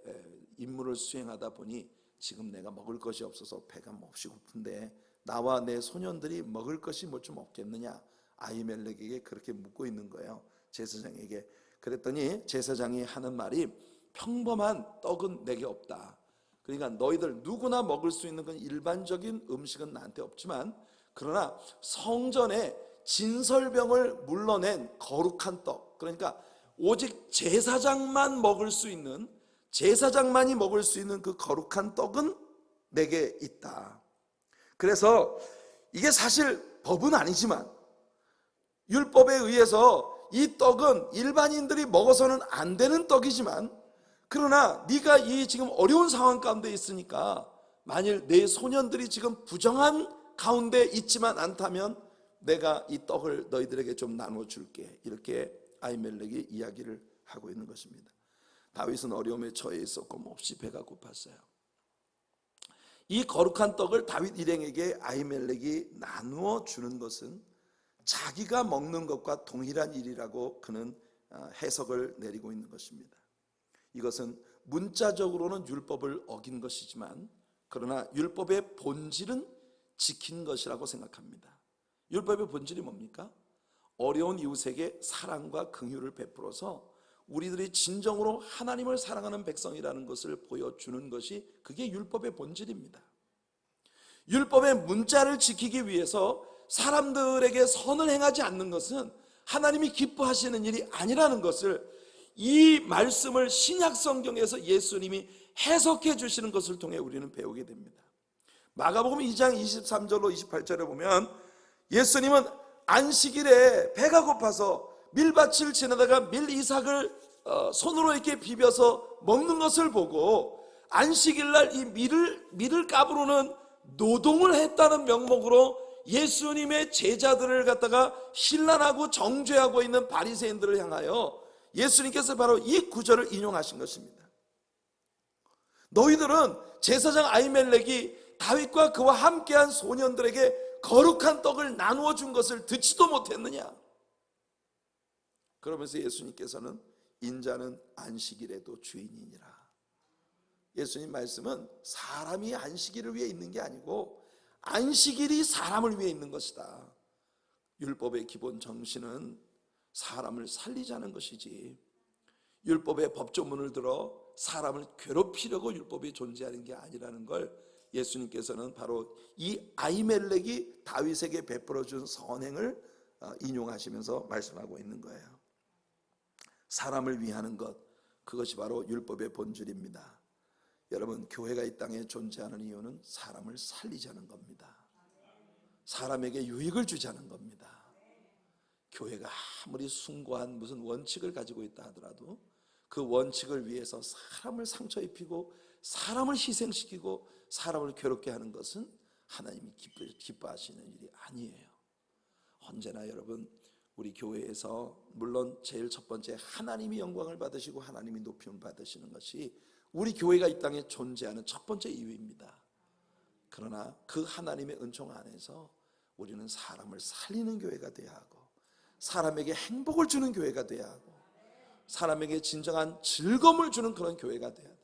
임무를 수행하다 보니 지금 내가 먹을 것이 없어서 배가 몹시 고픈데 나와 내 소년들이 먹을 것이 뭐 좀 없겠느냐. 아히멜렉에게 그렇게 묻고 있는 거예요. 제사장에게. 그랬더니 제사장이 하는 말이 평범한 떡은 내게 없다. 그러니까 너희들 누구나 먹을 수 있는 건 일반적인 음식은 나한테 없지만 그러나 성전에 진설병을 물러낸 거룩한 떡, 그러니까 오직 제사장만이 먹을 수 있는 그 거룩한 떡은 내게 있다. 그래서 이게 사실 법은 아니지만 율법에 의해서 이 떡은 일반인들이 먹어서는 안 되는 떡이지만, 그러나 네가 이 지금 어려운 상황 가운데 있으니까 만일 내 소년들이 지금 부정한 가운데 있지만 않다면 내가 이 떡을 너희들에게 좀 나눠줄게, 이렇게 아히멜렉이 이야기를 하고 있는 것입니다. 다윗은 어려움에 처해 있었고 몹시 배가 고팠어요. 이 거룩한 떡을 다윗 일행에게 아히멜렉이 나누어 주는 것은 자기가 먹는 것과 동일한 일이라고 그는 해석을 내리고 있는 것입니다. 이것은 문자적으로는 율법을 어긴 것이지만, 그러나 율법의 본질은 지킨 것이라고 생각합니다. 율법의 본질이 뭡니까? 어려운 이웃에게 사랑과 긍휼을 베풀어서 우리들이 진정으로 하나님을 사랑하는 백성이라는 것을 보여주는 것이, 그게 율법의 본질입니다. 율법의 문자를 지키기 위해서 사람들에게 선을 행하지 않는 것은 하나님이 기뻐하시는 일이 아니라는 것을, 이 말씀을 신약 성경에서 예수님이 해석해 주시는 것을 통해 우리는 배우게 됩니다. 마가복음 2장 23절로 28절에 보면 예수님은 안식일에 배가 고파서 밀밭을 지나다가 밀 이삭을 손으로 이렇게 비벼서 먹는 것을 보고, 안식일날 이 밀을 까부르는 노동을 했다는 명목으로 예수님의 제자들을 갖다가 신란하고 정죄하고 있는 바리새인들을 향하여 예수님께서 바로 이 구절을 인용하신 것입니다. 너희들은 제사장 아히멜렉이 다윗과 그와 함께한 소년들에게 거룩한 떡을 나누어 준 것을 듣지도 못했느냐? 그러면서 예수님께서는 인자는 안식일에도 주인이니라. 예수님 말씀은 사람이 안식일을 위해 있는 게 아니고 안식일이 사람을 위해 있는 것이다. 율법의 기본 정신은 사람을 살리자는 것이지, 율법의 법조문을 들어 사람을 괴롭히려고 율법이 존재하는 게 아니라는 걸 예수님께서는 바로 이 아히멜렉이 다윗에게 베풀어 준 선행을 인용하시면서 말씀하고 있는 거예요. 사람을 위하는 것, 그것이 바로 율법의 본질입니다. 여러분, 교회가 이 땅에 존재하는 이유는 사람을 살리자는 겁니다. 사람에게 유익을 주자는 겁니다. 교회가 아무리 숭고한 무슨 원칙을 가지고 있다 하더라도 그 원칙을 위해서 사람을 상처 입히고 사람을 희생시키고 사람을 괴롭게 하는 것은 하나님이 기뻐하시는 일이 아니에요. 언제나 여러분, 우리 교회에서 물론 제일 첫 번째 하나님이 영광을 받으시고 하나님이 높임을 받으시는 것이 우리 교회가 이 땅에 존재하는 첫 번째 이유입니다. 그러나 그 하나님의 은총 안에서 우리는 사람을 살리는 교회가 되어야 하고, 사람에게 행복을 주는 교회가 되어야 하고, 사람에게 진정한 즐거움을 주는 그런 교회가 되어야 돼.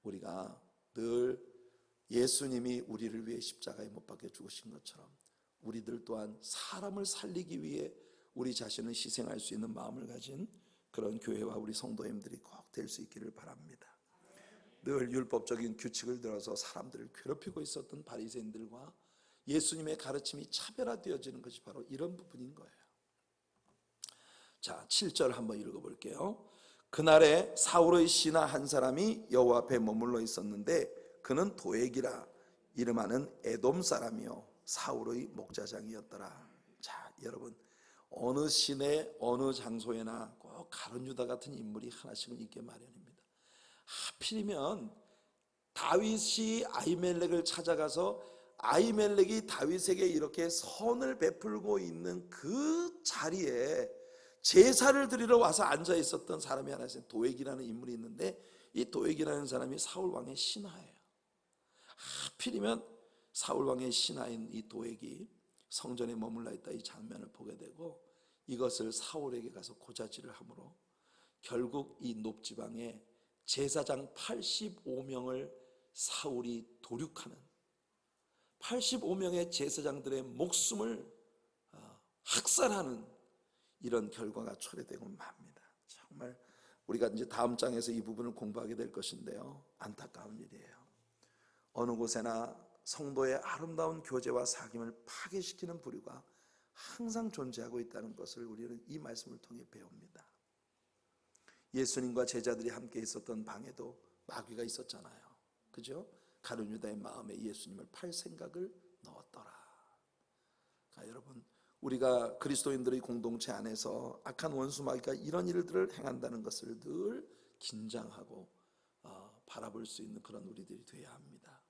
우리가 늘 예수님이 우리를 위해 십자가에 못 박혀 죽으신 것처럼 우리들 또한 사람을 살리기 위해 우리 자신을 희생할 수 있는 마음을 가진 그런 교회와 우리 성도님들이 꼭 될 수 있기를 바랍니다. 늘 율법적인 규칙을 들어서 사람들을 괴롭히고 있었던 바리새인들과 예수님의 가르침이 차별화되어지는 것이 바로 이런 부분인 거예요. 자, 7절 한번 읽어볼게요. 그날에 사울의 신하 한 사람이 여호와 앞에 머물러 있었는데 그는 도액이라 이름하는 에돔 사람이요 사울의 목자장이었더라. 자, 여러분, 어느 시내 어느 장소에나 꼭 가룟 유다 같은 인물이 하나씩은 있게 마련입니다. 하필이면 다윗이 아히멜렉을 찾아가서 아히멜렉이 다윗에게 이렇게 선을 베풀고 있는 그 자리에 제사를 드리러 와서 앉아 있었던 사람이 하나 있어요. 도액이라는 인물이 있는데 이 도액이라는 사람이 사울 왕의 신하예요. 하필이면 사울 왕의 신하인 이 도액이 성전에 머물러 있다 이 장면을 보게 되고, 이것을 사울에게 가서 고자질을 하므로 결국 이 높지방에 제사장 85명을 사울이 도륙하는, 85명의 제사장들의 목숨을 학살하는 이런 결과가 초래되고 맙니다. 정말 우리가 이제 다음 장에서 이 부분을 공부하게 될 것인데요, 안타까운 일이에요. 어느 곳에나 성도의 아름다운 교제와 사귐을 파괴시키는 부류가 항상 존재하고 있다는 것을 우리는 이 말씀을 통해 배웁니다. 예수님과 제자들이 함께 있었던 방에도 마귀가 있었잖아요. 그죠? 가룟 유다의 마음에 예수님을 팔 생각을 넣었더라. 여러분, 우리가 그리스도인들의 공동체 안에서 악한 원수 마귀가 이런 일들을 행한다는 것을 늘 긴장하고 바라볼 수 있는 그런 우리들이 되어야 합니다.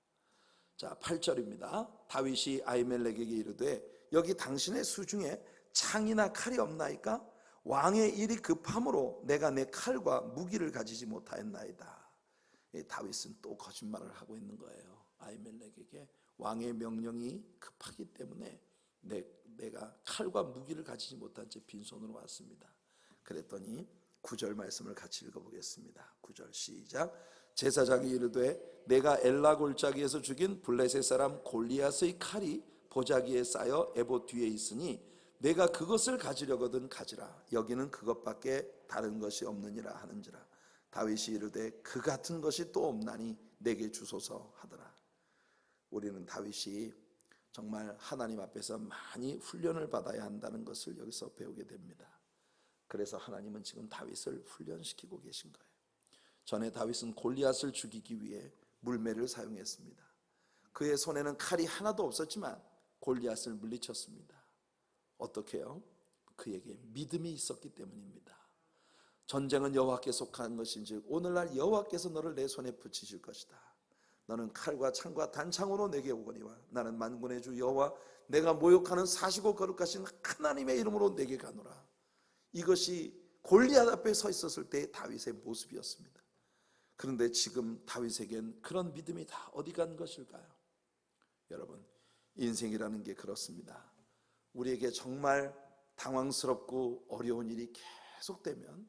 자, 8절입니다. 다윗이 아히멜렉에게 이르되 여기 당신의 수중에 창이나 칼이 없나이까? 왕의 일이 급함으로 내가 내 칼과 무기를 가지지 못하였나이다. 다윗은 또 거짓말을 하고 있는 거예요. 아히멜렉에게 왕의 명령이 급하기 때문에 내가 칼과 무기를 가지지 못한 채 빈손으로 왔습니다. 그랬더니 9절 말씀을 같이 읽어보겠습니다. 9절 시작. 제사장이 이르되 내가 엘라 골짜기에서 죽인 블레셋 사람 골리앗의 칼이 보자기에 쌓여 에봇 뒤에 있으니 내가 그것을 가지려거든 가지라. 여기는 그것밖에 다른 것이 없느니라 하는지라. 다윗이 이르되 그 같은 것이 또 없나니 내게 주소서 하더라. 우리는 다윗이 정말 하나님 앞에서 많이 훈련을 받아야 한다는 것을 여기서 배우게 됩니다. 그래서 하나님은 지금 다윗을 훈련시키고 계신 거예요. 전에 다윗은 골리앗을 죽이기 위해 물매를 사용했습니다. 그의 손에는 칼이 하나도 없었지만 골리앗을 물리쳤습니다. 어떻게요? 그에게 믿음이 있었기 때문입니다. 전쟁은 여호와께 속한 것인지 오늘날 여호와께서 너를 내 손에 붙이실 것이다. 너는 칼과 창과 단창으로 내게 오거니와 나는 만군의 주 여호와 내가 모욕하는 사시고 거룩하신 하나님의 이름으로 내게 가노라. 이것이 골리앗 앞에 서 있었을 때의 다윗의 모습이었습니다. 그런데 지금 다윗에겐 그런 믿음이 다 어디 간 것일까요? 여러분, 인생이라는 게 그렇습니다. 우리에게 정말 당황스럽고 어려운 일이 계속되면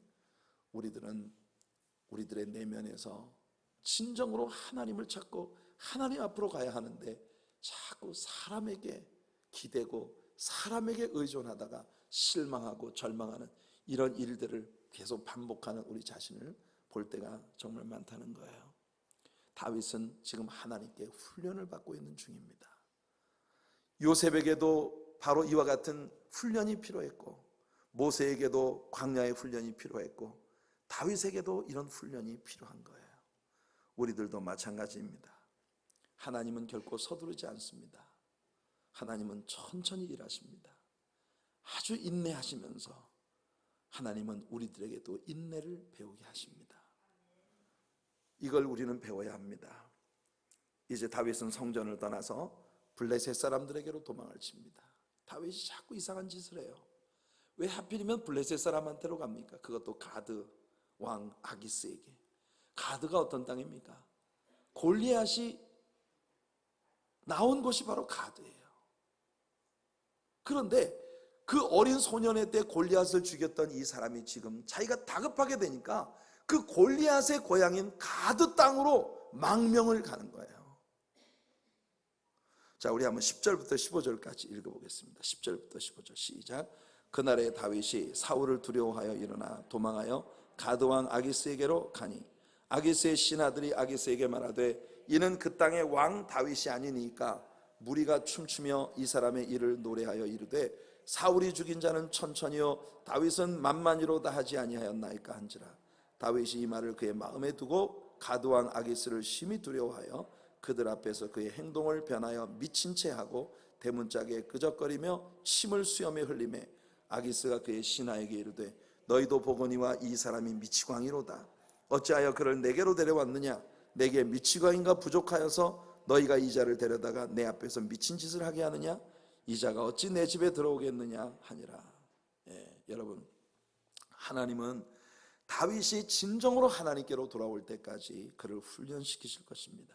우리들의 내면에서 진정으로 하나님을 찾고 하나님 앞으로 가야 하는데 자꾸 사람에게 기대고 사람에게 의존하다가 실망하고 절망하는 이런 일들을 계속 반복하는 우리 자신을 볼 때가 정말 많다는 거예요. 다윗은 지금 하나님께 훈련을 받고 있는 중입니다. 요셉에게도 바로 이와 같은 훈련이 필요했고 모세에게도 광야의 훈련이 필요했고 다윗에게도 이런 훈련이 필요한 거예요. 우리들도 마찬가지입니다. 하나님은 결코 서두르지 않습니다. 하나님은 천천히 일하십니다. 아주 인내하시면서 하나님은 우리들에게도 인내를 배우게 하십니다. 이걸 우리는 배워야 합니다. 이제 다윗은 성전을 떠나서 블레셋 사람들에게로 도망을 칩니다. 다윗이 자꾸 이상한 짓을 해요. 왜 하필이면 블레셋 사람한테로 갑니까? 그것도 가드 왕 아기스에게. 가드가 어떤 땅입니까? 골리앗이 나온 곳이 바로 가드예요. 그런데 그 어린 소년의 때 골리앗을 죽였던 이 사람이 지금 자기가 다급하게 되니까 그 골리앗의 고향인 가드 땅으로 망명을 가는 거예요. 자, 우리 한번 10절부터 15절까지 읽어보겠습니다. 10절부터 15절 시작. 그날에 다윗이 사울을 두려워하여 일어나 도망하여 가드왕 아기스에게로 가니 아기스의 신하들이 아기스에게 말하되 이는 그 땅의 왕 다윗이 아니니까 무리가 춤추며 이 사람의 일을 노래하여 이르되 사울이 죽인 자는 천천히요 다윗은 만만히로다 하지 아니하였나이까 한지라. 다윗이 이 말을 그의 마음에 두고 가드왕 아기스를 심히 두려워하여 그들 앞에서 그의 행동을 변하여 미친 채 하고 대문짝에 끄적거리며 침을 수염에 흘리매 아기스가 그의 신하에게 이르되 너희도 보거니와 이 사람이 미치광이로다. 어찌하여 그를 내게로 데려왔느냐? 내게 미치광인가 부족하여서 너희가 이 자를 데려다가 내 앞에서 미친 짓을 하게 하느냐? 이 자가 어찌 내 집에 들어오겠느냐 하니라. 여러분, 하나님은 다윗이 진정으로 하나님께로 돌아올 때까지 그를 훈련시키실 것입니다.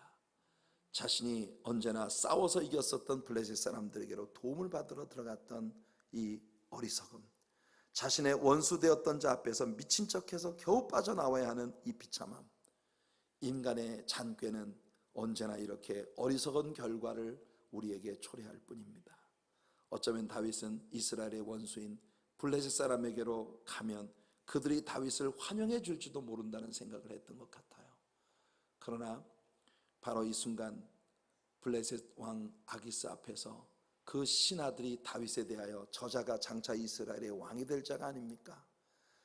자신이 언제나 싸워서 이겼었던 블레셋 사람들에게로 도움을 받으러 들어갔던 이 어리석음, 자신의 원수 되었던 자 앞에서 미친 척해서 겨우 빠져나와야 하는 이 비참함, 인간의 잔꾀는 언제나 이렇게 어리석은 결과를 우리에게 초래할 뿐입니다. 어쩌면 다윗은 이스라엘의 원수인 블레셋 사람에게로 가면 그들이 다윗을 환영해 줄지도 모른다는 생각을 했던 것 같아요. 그러나 바로 이 순간 블레셋 왕 아기스 앞에서 그 신하들이 다윗에 대하여 저자가 장차 이스라엘의 왕이 될 자가 아닙니까?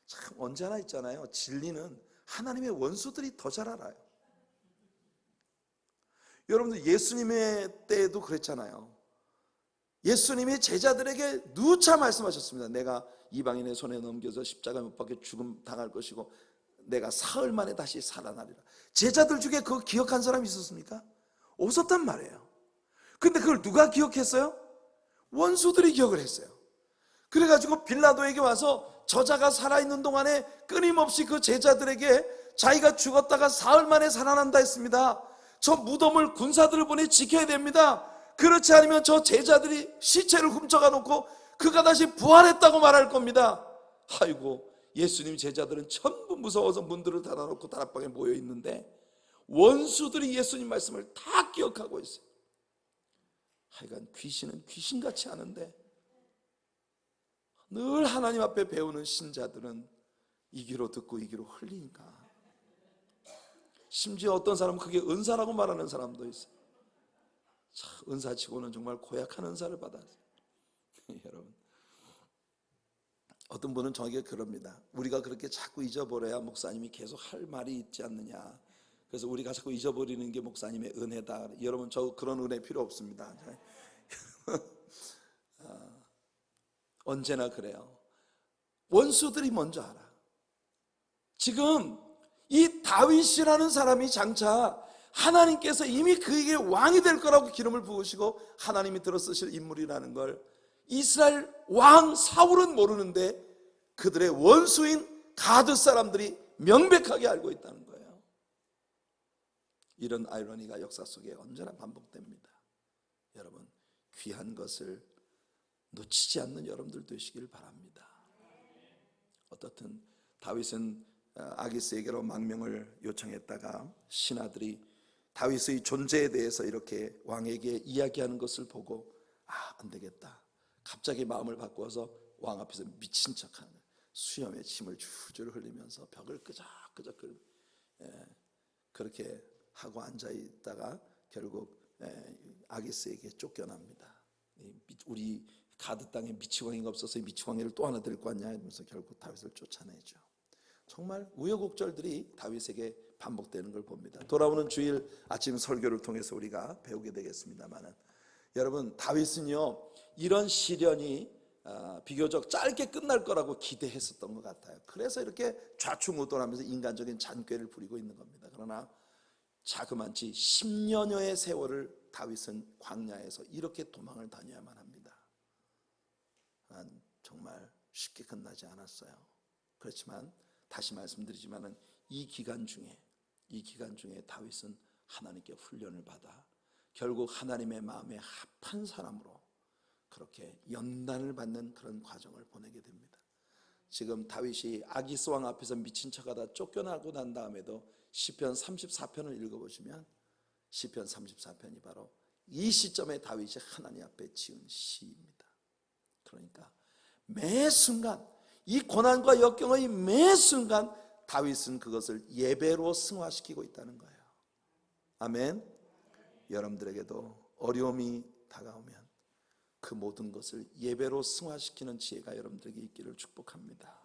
참 언제나 있잖아요. 진리는 하나님의 원수들이 더 잘 알아요. 여러분들 예수님의 때에도 그랬잖아요. 예수님이 제자들에게 누차 말씀하셨습니다. 내가 이방인의 손에 넘겨서 십자가 못 박혀 죽음 당할 것이고 내가 사흘 만에 다시 살아나리라. 제자들 중에 그거 기억한 사람이 있었습니까? 없었단 말이에요. 근데 그걸 누가 기억했어요? 원수들이 기억을 했어요. 그래가지고 빌라도에게 와서 저자가 살아있는 동안에 끊임없이 그 제자들에게 자기가 죽었다가 사흘 만에 살아난다 했습니다. 저 무덤을 군사들을 보내 지켜야 됩니다. 그렇지 않으면 저 제자들이 시체를 훔쳐가 놓고 그가 다시 부활했다고 말할 겁니다. 아이고, 예수님 제자들은 전부 무서워서 문들을 닫아놓고 다락방에 모여 있는데 원수들이 예수님 말씀을 다 기억하고 있어요. 하여간 귀신은 귀신같이 아는데 늘 하나님 앞에 배우는 신자들은 이귀로 듣고 이귀로 흘리니까, 심지어 어떤 사람은 그게 은사라고 말하는 사람도 있어요. 참, 은사치고는 정말 고약한 은사를 받았어요. 여러분, 어떤 분은 저에게 그럽니다. 우리가 그렇게 자꾸 잊어버려야 목사님이 계속 할 말이 있지 않느냐. 그래서 우리가 자꾸 잊어버리는 게 목사님의 은혜다. 여러분, 저 그런 은혜 필요 없습니다. 언제나 그래요. 원수들이 먼저 알아. 지금 이 다윗이라는 사람이 장차 하나님께서 이미 그에게 왕이 될 거라고 기름을 부으시고 하나님이 들어 쓰실 인물이라는 걸 이스라엘 왕 사울은 모르는데 그들의 원수인 가드 사람들이 명백하게 알고 있다는 거예요. 이런 아이러니가 역사 속에 언제나 반복됩니다. 여러분, 귀한 것을 놓치지 않는 여러분들 되시길 바랍니다. 어떻든 다윗은 아기스에게로 망명을 요청했다가 신하들이 다윗의 존재에 대해서 이렇게 왕에게 이야기하는 것을 보고 안 되겠다, 갑자기 마음을 바꾸어서 왕 앞에서 미친 척하는, 수염에 침을 줄줄 흘리면서 벽을 끄적끄적 그렇게 하고 앉아있다가 결국 아기스에게 쫓겨납니다. 우리 가드 땅에 미치광이가 없어서 미치광이를 또 하나 데리고 왔냐 이러면서 결국 다윗을 쫓아내죠. 정말 우여곡절들이 다윗에게 반복되는 걸 봅니다. 돌아오는 주일 아침 설교를 통해서 우리가 배우게 되겠습니다만, 여러분, 다윗은요 이런 시련이 비교적 짧게 끝날 거라고 기대했었던 것 같아요. 그래서 이렇게 좌충우돌하면서 인간적인 잔꾀를 부리고 있는 겁니다. 그러나 자그만치 10년여의 세월을 다윗은 광야에서 이렇게 도망을 다녀야만 합니다. 정말 쉽게 끝나지 않았어요. 그렇지만 다시 말씀드리지만은 이 기간 중에 다윗은 하나님께 훈련을 받아 결국 하나님의 마음에 합한 사람으로 그렇게 연단을 받는 그런 과정을 보내게 됩니다. 지금 다윗이 아기스 왕 앞에서 미친 척하다 쫓겨나고 난 다음에도 시편 34편을 읽어보시면 시편 34편이 바로 이 시점에 다윗이 하나님 앞에 지은 시입니다. 그러니까 매 순간, 이 고난과 역경의 매 순간 다윗은 그것을 예배로 승화시키고 있다는 거예요. 아멘. 여러분들에게도 어려움이 다가오면 그 모든 것을 예배로 승화시키는 지혜가 여러분들에게 있기를 축복합니다.